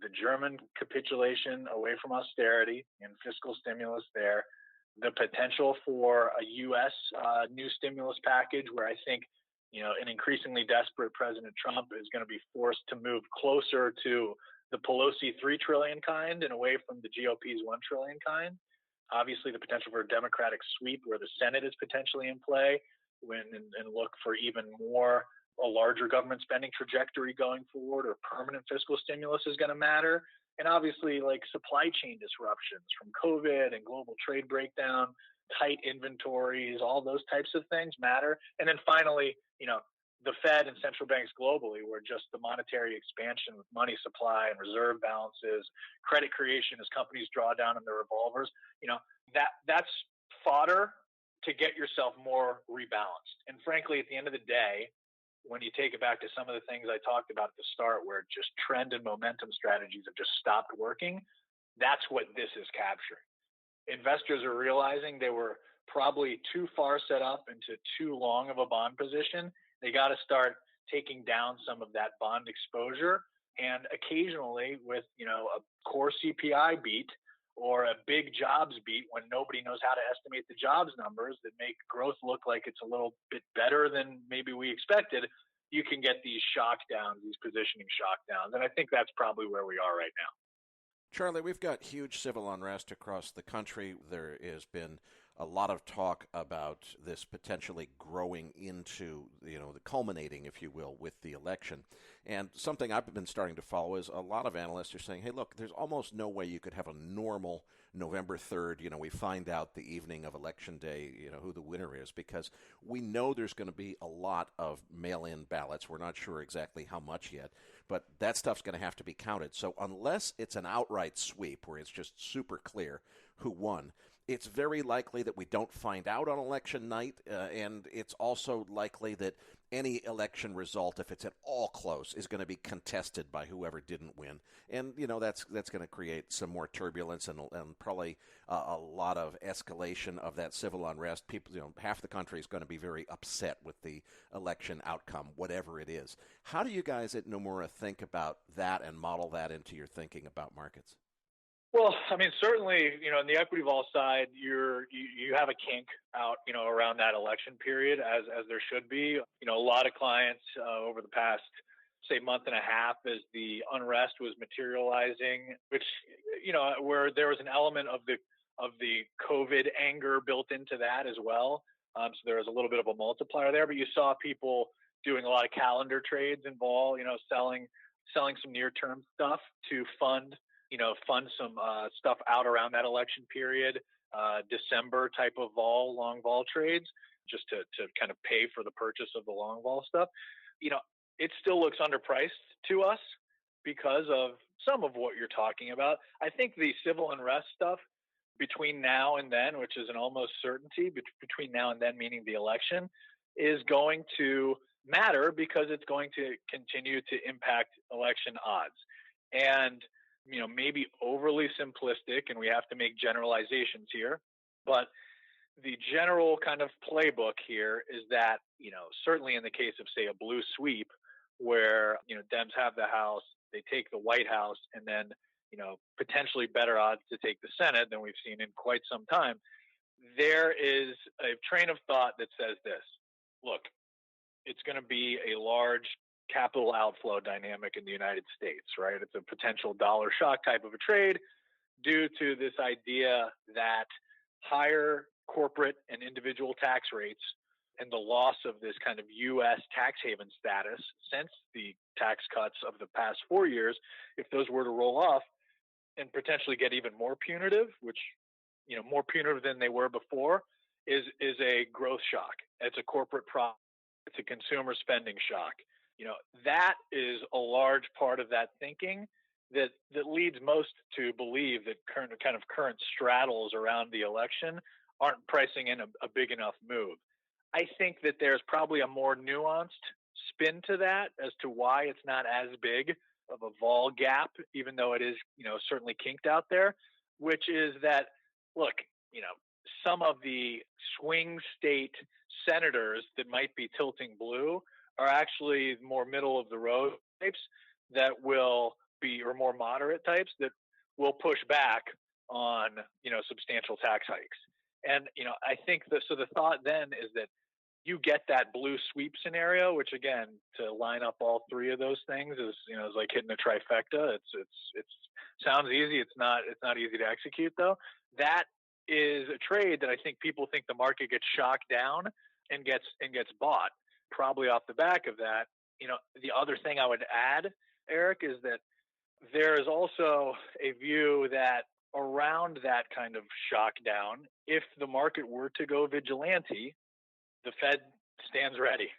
Speaker 4: the German capitulation away from austerity and fiscal stimulus there, the potential for a U.S. New stimulus package where I think, an increasingly desperate President Trump is going to be forced to move closer to the Pelosi $3 trillion kind and away from the GOP's $1 trillion kind. Obviously, the potential for a Democratic sweep where the Senate is potentially in play, and look for even more, a larger government spending trajectory going forward, or permanent fiscal stimulus is going to matter. And obviously, like supply chain disruptions from COVID and global trade breakdown, tight inventories, all those types of things matter. And then finally, the Fed and central banks globally, where just the monetary expansion with money supply and reserve balances, credit creation as companies draw down on their revolvers, that's fodder to get yourself more rebalanced. And frankly, at the end of the day, when you take it back to some of the things I talked about at the start, where just trend and momentum strategies have just stopped working, that's what this is capturing. Investors are realizing they were probably too far set up into too long of a bond position. They got to start taking down some of that bond exposure, and occasionally with, a core CPI beat or a big jobs beat when nobody knows how to estimate the jobs numbers that make growth look like it's a little bit better than maybe we expected, you can get these shock downs, these positioning shock downs. And I think that's probably where we are right now.
Speaker 2: Charlie, we've got huge civil unrest across the country. There has been a lot of talk about this potentially growing into, the culminating, if you will, with the election. And something I've been starting to follow is a lot of analysts are saying, hey, look, there's almost no way you could have a normal November 3rd, we find out the evening of Election Day, who the winner is, because we know there's going to be a lot of mail-in ballots. We're not sure exactly how much yet, but that stuff's going to have to be counted. So unless it's an outright sweep where it's just super clear who won, it's very likely that we don't find out on election night, and it's also likely that any election result, if it's at all close, is going to be contested by whoever didn't win. And, that's going to create some more turbulence and probably a lot of escalation of that civil unrest. People, half the country is going to be very upset with the election outcome, whatever it is. How do you guys at Nomura think about that and model that into your thinking about markets?
Speaker 4: Well, I mean, certainly, in the equity vol side, you have a kink out, around that election period, as there should be. A lot of clients over the past, say, month and a half, as the unrest was materializing, which, where there was an element of the COVID anger built into that as well. So there was a little bit of a multiplier there, but you saw people doing a lot of calendar trades in vol, selling some near-term stuff to fund some stuff out around that election period, December type of long vol trades, just to kind of pay for the purchase of the long vol stuff. It still looks underpriced to us because of some of what you're talking about. I think the civil unrest stuff between now and then, which is an almost certainty, between now and then, meaning the election, is going to matter because it's going to continue to impact election odds. And maybe overly simplistic, and we have to make generalizations here, but the general kind of playbook here is that, certainly in the case of, say, a blue sweep, where, Dems have the House, they take the White House, and then, potentially better odds to take the Senate than we've seen in quite some time, there is a train of thought that says this: look, it's going to be a large capital outflow dynamic in the United States, right? It's a potential dollar shock type of a trade due to this idea that higher corporate and individual tax rates and the loss of this kind of U.S. tax haven status since the tax cuts of the past 4 years, if those were to roll off and potentially get even more punitive, which, more punitive than they were before, is a growth shock. It's a corporate profit. It's a consumer spending shock. That is a large part of that thinking that leads most to believe that current straddles around the election aren't pricing in a big enough move. I think that there's probably a more nuanced spin to that as to why it's not as big of a vol gap, even though it is, certainly kinked out there, which is that, look, some of the swing state senators that might be tilting blue are actually more middle of the road types that will be, or more moderate types that will push back on, substantial tax hikes. And, I think the thought then is that you get that blue sweep scenario, which again, to line up all three of those things is like hitting a trifecta. It's sounds easy. It's not easy to execute though. That is a trade that I think people think the market gets shocked down and gets bought probably off the back of that. The other thing I would add, Erik, is that there is also a view that around that kind of shock down, if the market were to go vigilante, the Fed stands ready.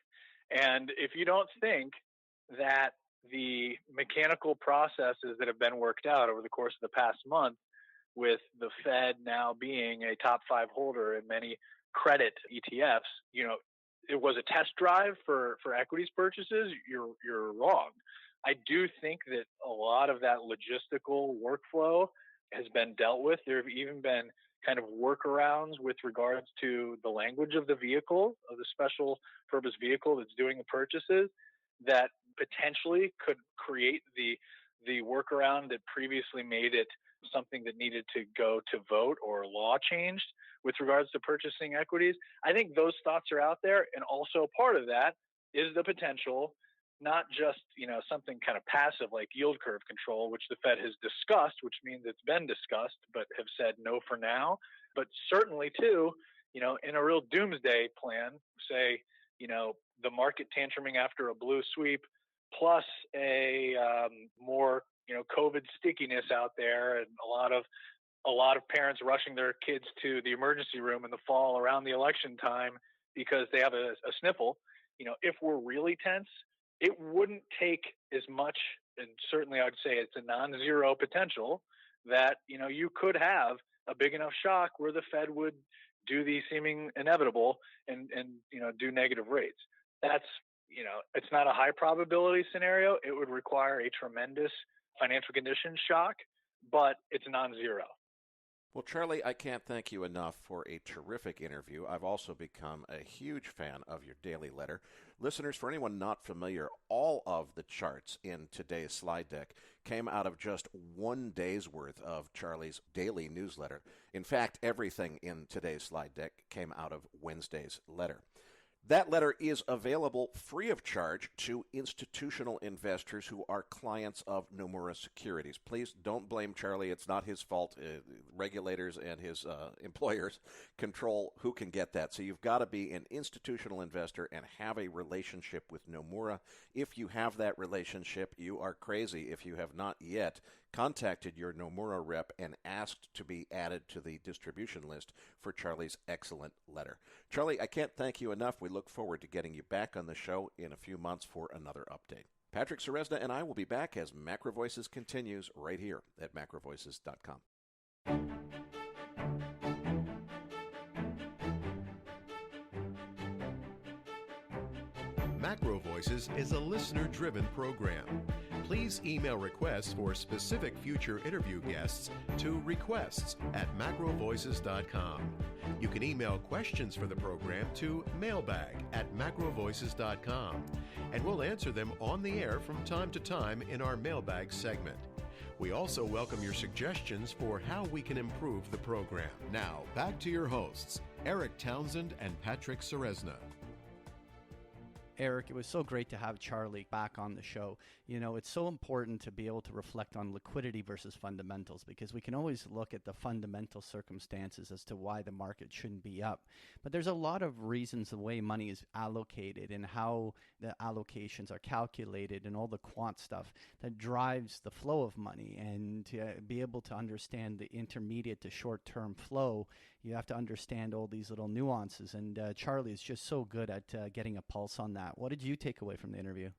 Speaker 4: And if you don't think that the mechanical processes that have been worked out over the course of the past month, with the Fed now being a top 5 holder in many credit ETFs, it was a test drive for equities purchases, you're wrong. I do think that a lot of that logistical workflow has been dealt with. There have even been kind of workarounds with regards to the language of the vehicle, of the special purpose vehicle that's doing the purchases, that potentially could create the workaround that previously made it something that needed to go to vote or law changed with regards to purchasing equities. I think those thoughts are out there. And also part of that is the potential, not just, something kind of passive like yield curve control, which the Fed has discussed, which means it's been discussed, but have said no for now. But certainly too, in a real doomsday plan, say, the market tantruming after a blue sweep plus a more, COVID stickiness out there, and a lot of parents rushing their kids to the emergency room in the fall around the election time because they have a sniffle. If we're really tense, it wouldn't take as much, and certainly I'd say it's a non-zero potential that, you could have a big enough shock where the Fed would do the seeming inevitable and do negative rates. That's, it's not a high probability scenario. It would require a tremendous financial conditions shock, but it's non-zero.
Speaker 2: Well, Charlie, I can't thank you enough for a terrific interview. I've also become a huge fan of your daily letter. Listeners, for anyone not familiar, all of the charts in today's slide deck came out of just 1 day's worth of Charlie's daily newsletter. In fact, everything in today's slide deck came out of Wednesday's letter. That letter is available free of charge to institutional investors who are clients of Nomura Securities. Please don't blame Charlie. It's not his fault. Regulators and his employers control who can get that. So you've got to be an institutional investor and have a relationship with Nomura. If you have that relationship, you are crazy if you have not yet contacted your Nomura rep and asked to be added to the distribution list for Charlie's excellent letter. Charlie, I can't thank you enough. We look forward to getting you back on the show in a few months for another update. Patrick Ceresna and I will be back as MacroVoices continues right here at macrovoices.com.
Speaker 1: MacroVoices is a listener-driven program. Please email requests for specific future interview guests to requests@macrovoices.com. You can email questions for the program to mailbag@macrovoices.com, and we'll answer them on the air from time to time in our mailbag segment. We also welcome your suggestions for how we can improve the program. Now, back to your hosts, Erik Townsend and Patrick Ceresna.
Speaker 3: Erik, it was so great to have Charlie back on the show. You know, it's so important to be able to reflect on liquidity versus fundamentals, because we can always look at the fundamental circumstances as to why the market shouldn't be up. But there's a lot of reasons the way money is allocated and how the allocations are calculated and all the quant stuff that drives the flow of money. And to be able to understand the intermediate to short-term flow, you have to understand all these little nuances. And Charlie is just so good at getting a pulse on that. What did you take away from the interview?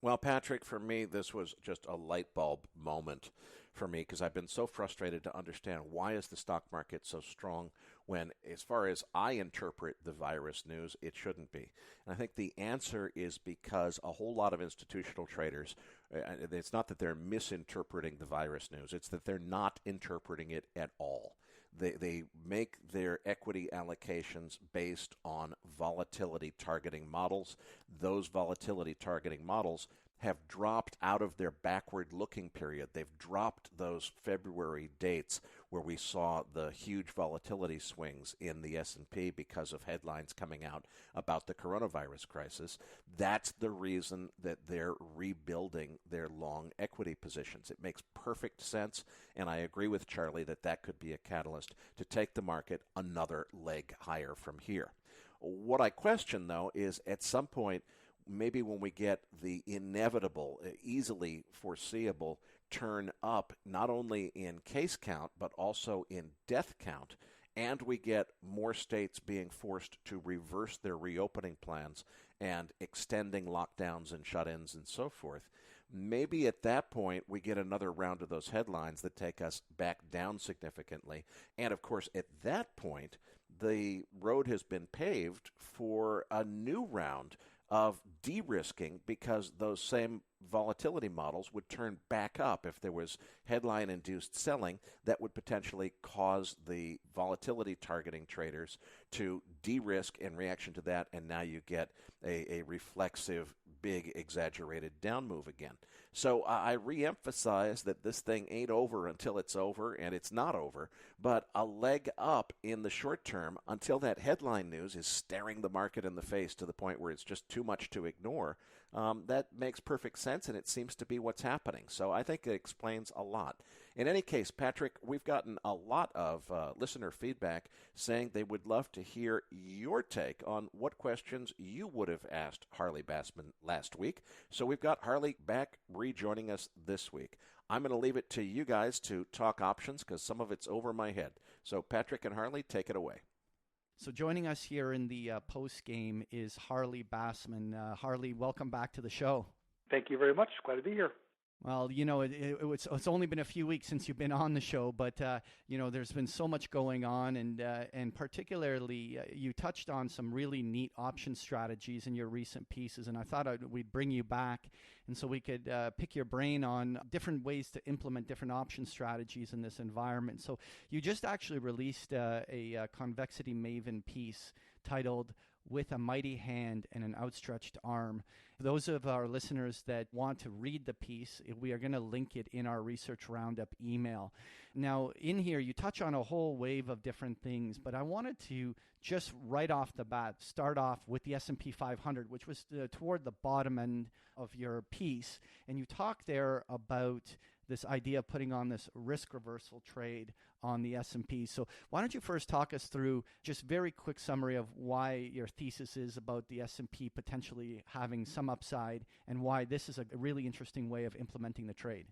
Speaker 2: Well, Patrick, for me, this was just a light bulb moment for me, because I've been so frustrated to understand why is the stock market so strong when, as far as I interpret the virus news, it shouldn't be. And I think the answer is because a whole lot of institutional traders, it's not that they're misinterpreting the virus news, it's that they're not interpreting it at all. They make their equity allocations based on volatility targeting models. Those volatility targeting models have dropped out of their backward-looking period. They've dropped those February dates where we saw the huge volatility swings in the S&P because of headlines coming out about the coronavirus crisis. That's the reason that they're rebuilding their long equity positions. It makes perfect sense, and I agree with Charlie that that could be a catalyst to take the market another leg higher from here. What I question, though, is at some point, maybe when we get the inevitable, easily foreseeable turn up, not only in case count, but also in death count, and we get more states being forced to reverse their reopening plans and extending lockdowns and shut-ins and so forth, maybe at that point we get another round of those headlines that take us back down significantly. And of course, at that point, the road has been paved for a new round of de-risking, because those same volatility models would turn back up if there was headline-induced selling that would potentially cause the volatility targeting traders to de-risk in reaction to that, and now you get a reflexive, big, exaggerated down move again. So I re-emphasize that this thing ain't over until it's over, and it's not over, but a leg up in the short term until that headline news is staring the market in the face to the point where it's just too much to ignore. That makes perfect sense, and it seems to be what's happening. So I think it explains a lot. In any case, Patrick, we've gotten a lot of listener feedback saying they would love to hear your take on what questions you would have asked Harley Bassman last week. So we've got Harley back rejoining us this week. I'm going to leave it to you guys to talk options because some of it's over my head. So Patrick and Harley, take it away.
Speaker 3: So joining us here in the post-game is Harley Bassman. Harley, welcome back to the show.
Speaker 5: Thank you very much. Glad to be here.
Speaker 3: Well, you know, it's only been a few weeks since you've been on the show, but, you know, there's been so much going on, and particularly you touched on some really neat option strategies in your recent pieces, and I thought we'd bring you back, and so we could pick your brain on different ways to implement different option strategies in this environment. So you just actually released a Convexity Maven piece titled With a Mighty Hand and an Outstretched Arm. For those of our listeners that want to read the piece, we are going to link it in our Research Roundup email. Now, in here, you touch on a whole wave of different things, but I wanted to just right off the bat start off with the S&P 500, which was toward the bottom end of your piece. And you talk there about this idea of putting on this risk reversal trade on the S&P. So why don't you first talk us through just very quick summary of why your thesis is about the S&P potentially having some upside and why this is a really interesting way of implementing the trade.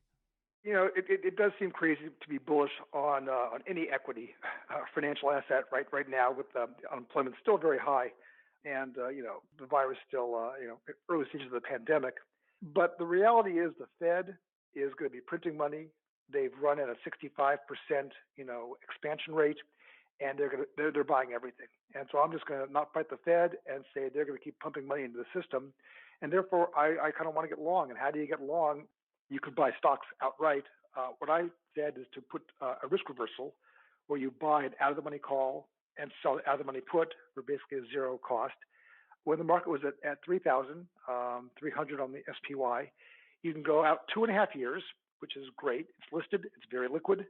Speaker 5: You know, it does seem crazy to be bullish on any equity, financial asset right now with unemployment still very high and, you know, the virus still, you know, early stages of the pandemic. But the reality is the Fed is going to be printing money. They've run at a 65%, you know, expansion rate, and they're buying everything. And so I'm just going to not fight the Fed and say they're going to keep pumping money into the system. And therefore, I kind of want to get long. And how do you get long? You could buy stocks outright. What I said is to put a risk reversal where you buy an out-of-the-money call and sell an out-of-the-money put for basically a zero cost. When the market was at 3,300 on the SPY, you can go out 2.5 years, which is great. It's listed. It's very liquid.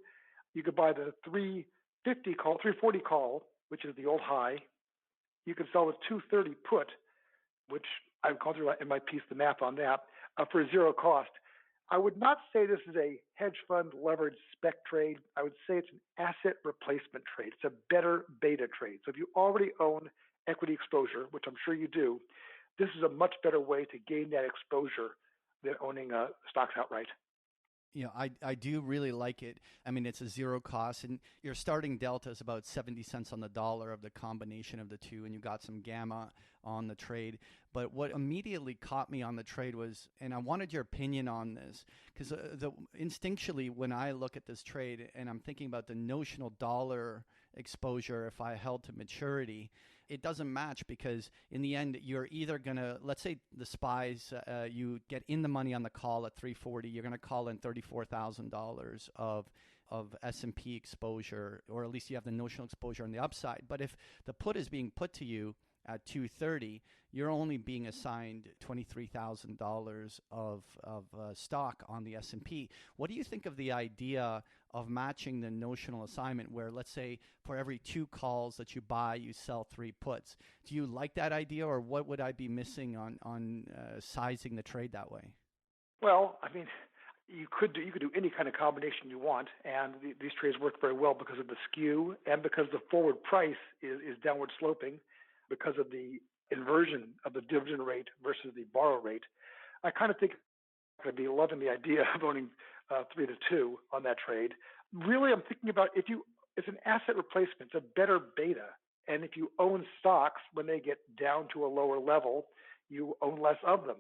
Speaker 5: You could buy the 340 call, which is the old high. You could sell the 230 put, which I've gone through in my piece the math on that for zero cost. I would not say this is a hedge fund leveraged spec trade. I would say it's an asset replacement trade. It's a better beta trade. So if you already own equity exposure, which I'm sure you do, this is a much better way to gain that exposure than owning stocks outright.
Speaker 3: I do really like it. I mean, it's a zero cost, and your starting delta is about 70 cents on the dollar of the combination of the two, and you got some gamma on the trade. But what immediately caught me on the trade was, and I wanted your opinion on this, because instinctually when I look at this trade and I'm thinking about the notional dollar exposure if I held to maturity, it doesn't match, because in the end you're either going to, let's say the SPYs, you get in the money on the call at 340, you're going to call in $34,000 of S&P exposure, or at least you have the notional exposure on the upside. But if the put is being put to you at 230, you're only being assigned $23,000 of stock on the S&P. What do you think of the idea of matching the notional assignment, where, let's say, for every 2 calls that you buy, you sell 3 puts? Do you like that idea, or what would I be missing on sizing the trade that way?
Speaker 5: Well, I mean, you could do any kind of combination you want, and these trades work very well because of the skew and because the forward price is downward sloping, because of the inversion of the dividend rate versus the borrow rate. I kind of think I'd be loving the idea of owning 3-2 on that trade. Really, I'm thinking about it's an asset replacement. It's a better beta. And if you own stocks when they get down to a lower level, you own less of them.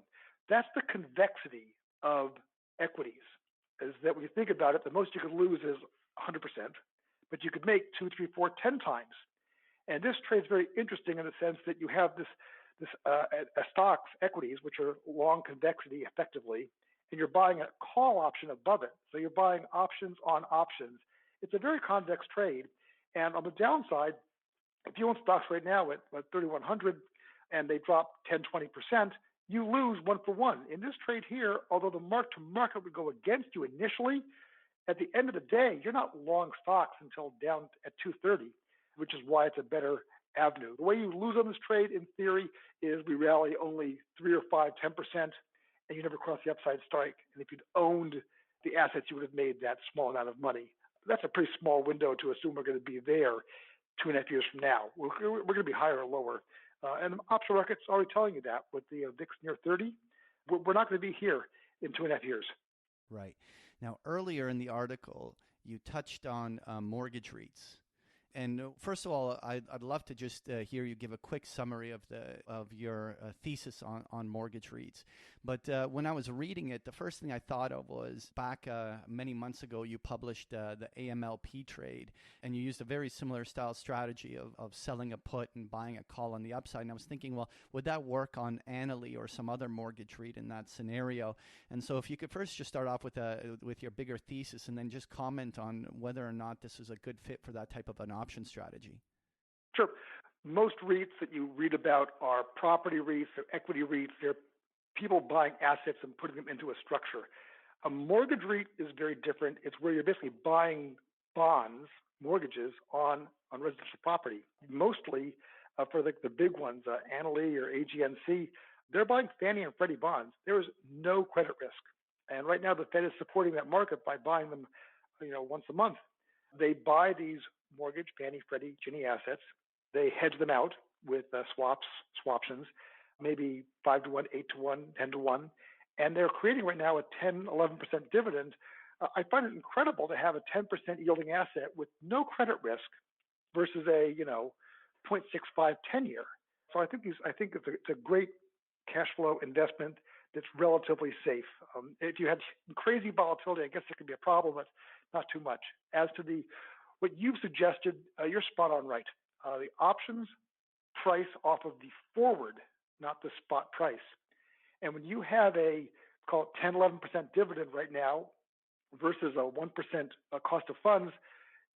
Speaker 5: That's the convexity of equities, is that when you think about it, the most you could lose is 100%, but you could make 2, 3, 4, 10 times. And this trade is very interesting in the sense that you have this stocks, equities, which are long convexity effectively, and you're buying a call option above it. So you're buying options on options. It's a very convex trade. And on the downside, if you own stocks right now at 3,100 and they drop 10, 20%, you lose 1 for 1. In this trade here, although the mark to market would go against you initially, at the end of the day, you're not long stocks until down at 230, which is why it's a better avenue. The way you lose on this trade, in theory, is we rally only 3 or 5, 10%, and you never cross the upside strike. And if you'd owned the assets, you would have made that small amount of money. That's a pretty small window to assume we're going to be there 2.5 years from now. We're going to be higher or lower. And the option market's already telling you that with the VIX near 30. We're not going to be here in 2.5 years.
Speaker 3: Right. Now, earlier in the article, you touched on mortgage REITs. And first of all, I'd love to just hear you give a quick summary of your thesis on mortgage REITs. But when I was reading it, the first thing I thought of was back many months ago, you published the AMLP trade, and you used a very similar style strategy of selling a put and buying a call on the upside. And I was thinking, well, would that work on Annaly or some other mortgage REIT in that scenario? And so if you could first just start off with your bigger thesis, and then just comment on whether or not this is a good fit for that type of an option strategy.
Speaker 5: Sure. Most REITs that you read about are property REITs, they're equity REITs, they're people buying assets and putting them into a structure. A mortgage REIT is very different. It's where you're basically buying bonds, mortgages on residential property. Mostly for the big ones, Annaly or AGNC, they're buying Fannie and Freddie bonds. There is no credit risk. And right now the Fed is supporting that market by buying them, once a month. They buy these mortgage, Fannie, Freddie, Ginnie assets. They hedge them out with swaptions, maybe 5-to-1, 8-to-1, 10-to-1. And they're creating right now a 10, 11% dividend. I find it incredible to have a 10% yielding asset with no credit risk versus a, 0.65 10-year. So I think it's a great cash flow investment that's relatively safe. If you had crazy volatility, I guess it could be a problem, but not too much. As to what you've suggested, you're spot on right. The options price off of the forward, not the spot price. And when you have call it 10, 11% dividend right now versus a 1% cost of funds,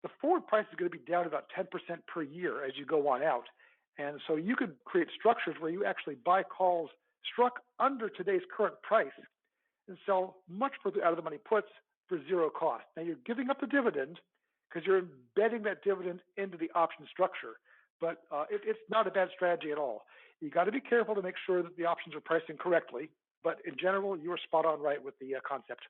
Speaker 5: the forward price is going to be down about 10% per year as you go on out. And so you could create structures where you actually buy calls struck under today's current price and sell much further out of the money puts for zero cost. Now you're giving up the dividend because you're embedding that dividend into the option structure. but it's not a bad strategy at all. You got to be careful to make sure that the options are pricing correctly. But in general, you are spot on right with the concept.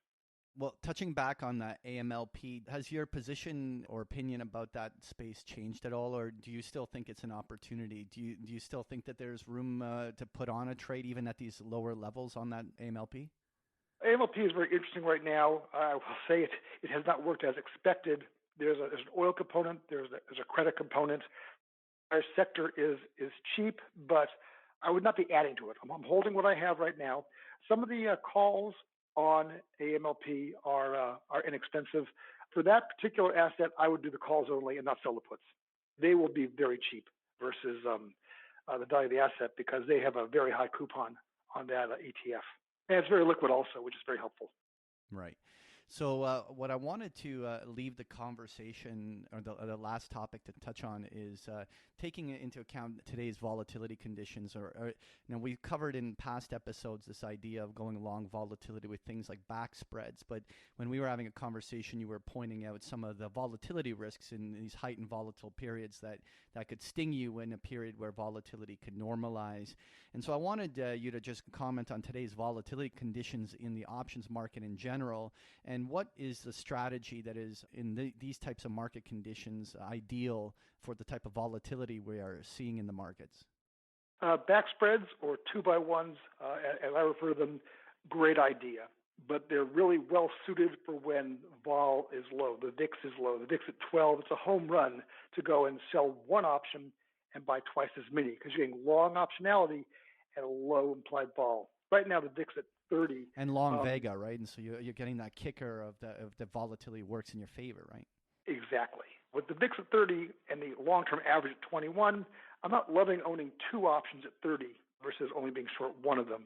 Speaker 3: Well, touching back on the AMLP, has your position or opinion about that space changed at all, or do you still think it's an opportunity? Do you still think that there's room to put on a trade even at these lower levels on that AMLP?
Speaker 5: AMLP is very interesting right now. I will say it has not worked as expected. There's an oil component. There's a credit component. Our sector is cheap, but I would not be adding to it. I'm holding what I have right now. Some of the calls on AMLP are inexpensive. For that particular asset, I would do the calls only and not sell the puts. They will be very cheap versus the value of the asset because they have a very high coupon on that ETF. And it's very liquid also, which is very helpful.
Speaker 3: Right. So what I wanted to leave the conversation, or the last topic to touch on, is taking into account today's volatility conditions. We've covered in past episodes this idea of going along volatility with things like back spreads. But when we were having a conversation, you were pointing out some of the volatility risks in these heightened volatile periods that could sting you in a period where volatility could normalize. And so I wanted you to just comment on today's volatility conditions in the options market in general, and what is the strategy that is in these types of market conditions ideal for the type of volatility we are seeing in the markets?
Speaker 5: Back spreads, or 2x1s, as I refer to them, great idea. But they're really well suited for when vol is low. The VIX is low. The VIX at 12, it's a home run to go and sell one option and buy twice as many because you're getting long optionality at a low implied vol. Right now, the VIX at 30.
Speaker 3: And long Vega, right? And so you're getting that kicker of the volatility works in your favor, right?
Speaker 5: Exactly. With the VIX at 30 and the long-term average at 21, I'm not loving owning two options at 30 versus only being short one of them.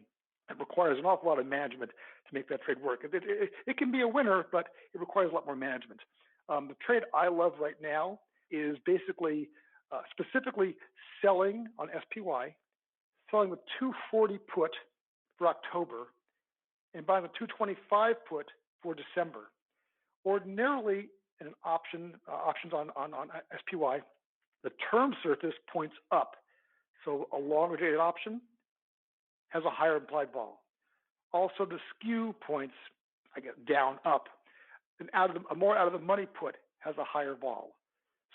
Speaker 5: It requires an awful lot of management to make that trade work. It can be a winner, but it requires a lot more management. The trade I love right now is basically specifically selling on SPY, selling the 240 put for October, and buying the 225 put for December. Ordinarily, in an options on SPY, the term surface points up. So a longer dated option has a higher implied vol. Also, the skew points, down, up. And a more out of the money put has a higher vol.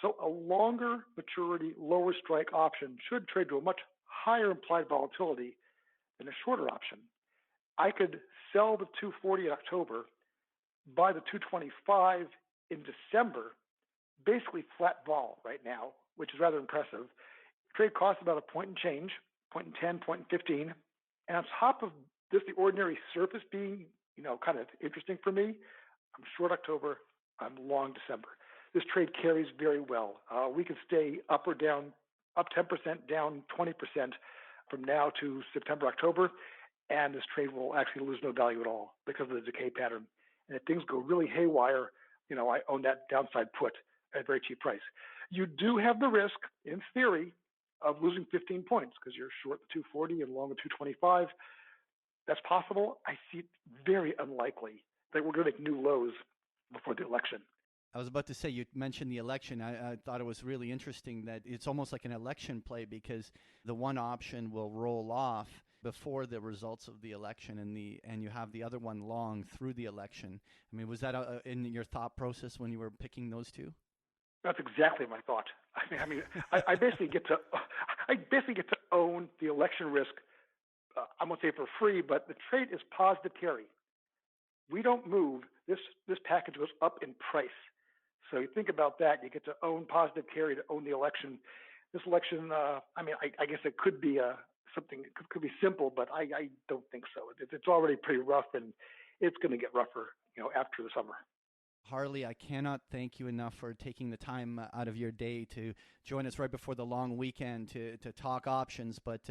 Speaker 5: So a longer maturity, lower strike option should trade to a much higher implied volatility than a shorter option. I could sell the 240 in October, buy the 225 in December, basically flat vol right now, which is rather impressive. Trade costs about a point and change, 0.10, 0.15. And on top of just the ordinary surface being, kind of interesting for me, I'm short October, I'm long December. This trade carries very well. We could stay up or down, up 10%, down 20% from now to September, October, and this trade will actually lose no value at all because of the decay pattern. And if things go really haywire, I own that downside put at a very cheap price. You do have the risk, in theory, of losing 15 points because you're short the 240 and long the 225. That's possible. I see it very unlikely that we're going to make new lows before the election.
Speaker 3: I was about to say, you mentioned the election. I thought it was really interesting that it's almost like an election play because the one option will roll off before the results of the election, and you have the other one long through the election. I mean, was that in your thought process when you were picking those two?
Speaker 5: That's exactly my thought. I basically get to own the election risk. I won't say for free, but the trade is positive carry. We don't move. This package goes up in price. So you think about that. You get to own positive carry to own the election. This election, I guess it could be something. It could be simple, but I don't think so. It's already pretty rough, and it's going to get rougher, after the summer.
Speaker 3: Harley, I cannot thank you enough for taking the time out of your day to join us right before the long weekend to talk options, but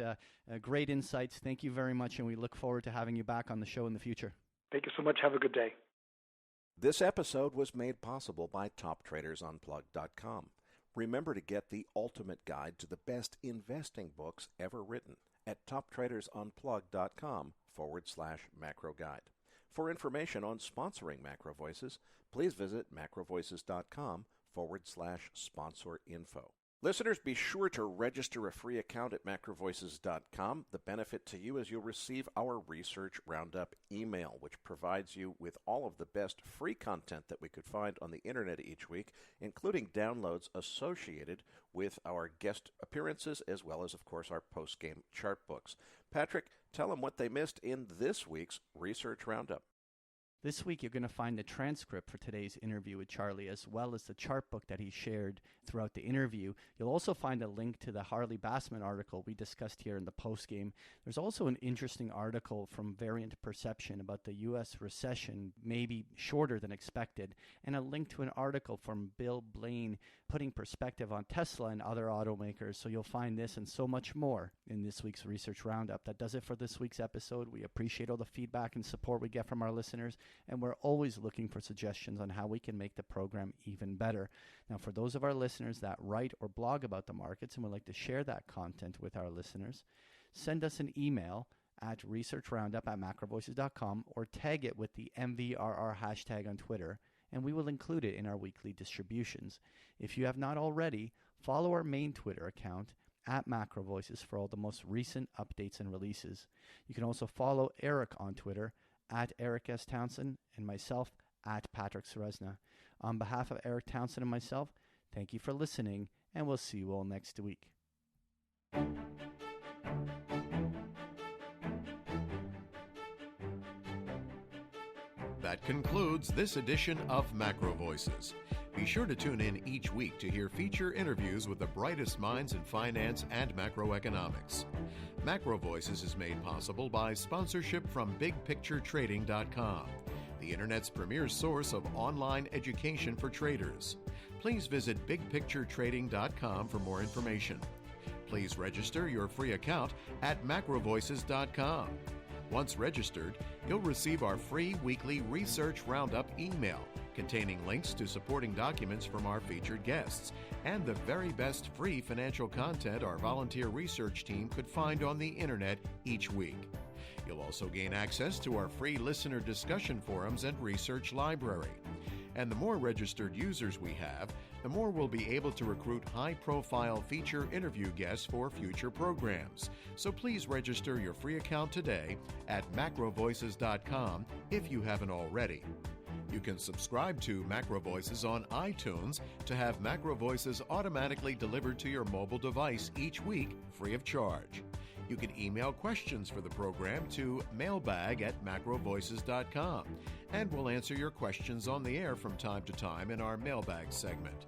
Speaker 3: great insights. Thank you very much, and we look forward to having you back on the show in the future.
Speaker 5: Thank you so much. Have a good day.
Speaker 2: This episode was made possible by TopTradersUnplugged.com. Remember to get the ultimate guide to the best investing books ever written at TopTradersUnplugged.com/macro guide. For information on sponsoring Macro Voices, please visit macrovoices.com/sponsor info. Listeners, be sure to register a free account at MacroVoices.com. The benefit to you is you'll receive our Research Roundup email, which provides you with all of the best free content that we could find on the internet each week, including downloads associated with our guest appearances, as well as, of course, our post-game chart books. Patrick, tell them what they missed in this week's Research Roundup.
Speaker 3: This week, you're going to find the transcript for today's interview with Charlie, as well as the chart book that he shared throughout the interview. You'll also find a link to the Harley Bassman article we discussed here in the postgame. There's also an interesting article from Variant Perception about the U.S. recession, maybe shorter than expected, and a link to an article from Bill Blaine putting perspective on Tesla and other automakers. So you'll find this and so much more in this week's Research Roundup. That does it for this week's episode. We appreciate all the feedback and support we get from our listeners, and we're always looking for suggestions on how we can make the program even better. Now, for those of our listeners that write or blog about the markets and would like to share that content with our listeners, send us an email at researchroundup@macrovoices.com or tag it with the MVRR hashtag on Twitter, and we will include it in our weekly distributions. If you have not already, follow our main Twitter account at MacroVoices for all the most recent updates and releases. You can also follow Erik on Twitter at Erik S. Townsend, and myself at Patrick Ceresna. On behalf of Erik Townsend and myself, thank you for listening, and we'll see you all next week.
Speaker 1: That concludes this edition of Macro Voices. Be sure to tune in each week to hear feature interviews with the brightest minds in finance and macroeconomics. Macro Voices is made possible by sponsorship from BigPictureTrading.com, the Internet's premier source of online education for traders. Please visit BigPictureTrading.com for more information. Please register your free account at MacroVoices.com. Once registered, you'll receive our free weekly Research Roundup email containing links to supporting documents from our featured guests and the very best free financial content our volunteer research team could find on the internet each week. You'll also gain access to our free listener discussion forums and research library. And the more registered users we have, the more we'll be able to recruit high-profile feature interview guests for future programs. So please register your free account today at macrovoices.com if you haven't already. You can subscribe to Macro Voices on iTunes to have Macro Voices automatically delivered to your mobile device each week free of charge. You can email questions for the program to mailbag@macrovoices.com, and we'll answer your questions on the air from time to time in our mailbag segment.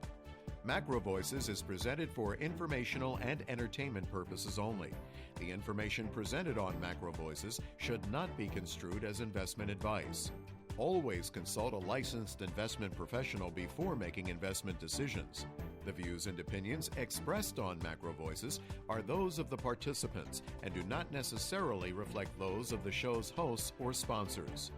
Speaker 1: Macro Voices is presented for informational and entertainment purposes only. The information presented on Macro Voices should not be construed as investment advice. Always consult a licensed investment professional before making investment decisions. The views and opinions expressed on Macro Voices are those of the participants and do not necessarily reflect those of the show's hosts or sponsors.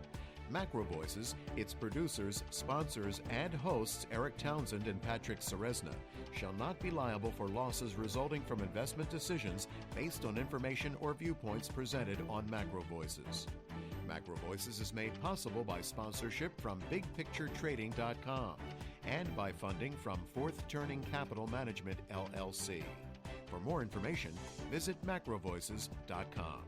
Speaker 1: Macro Voices, its producers, sponsors, and hosts Erik Townsend and Patrick Ceresna shall not be liable for losses resulting from investment decisions based on information or viewpoints presented on Macro Voices. Macro Voices is made possible by sponsorship from BigPictureTrading.com and by funding from Fourth Turning Capital Management, LLC. For more information, visit MacroVoices.com.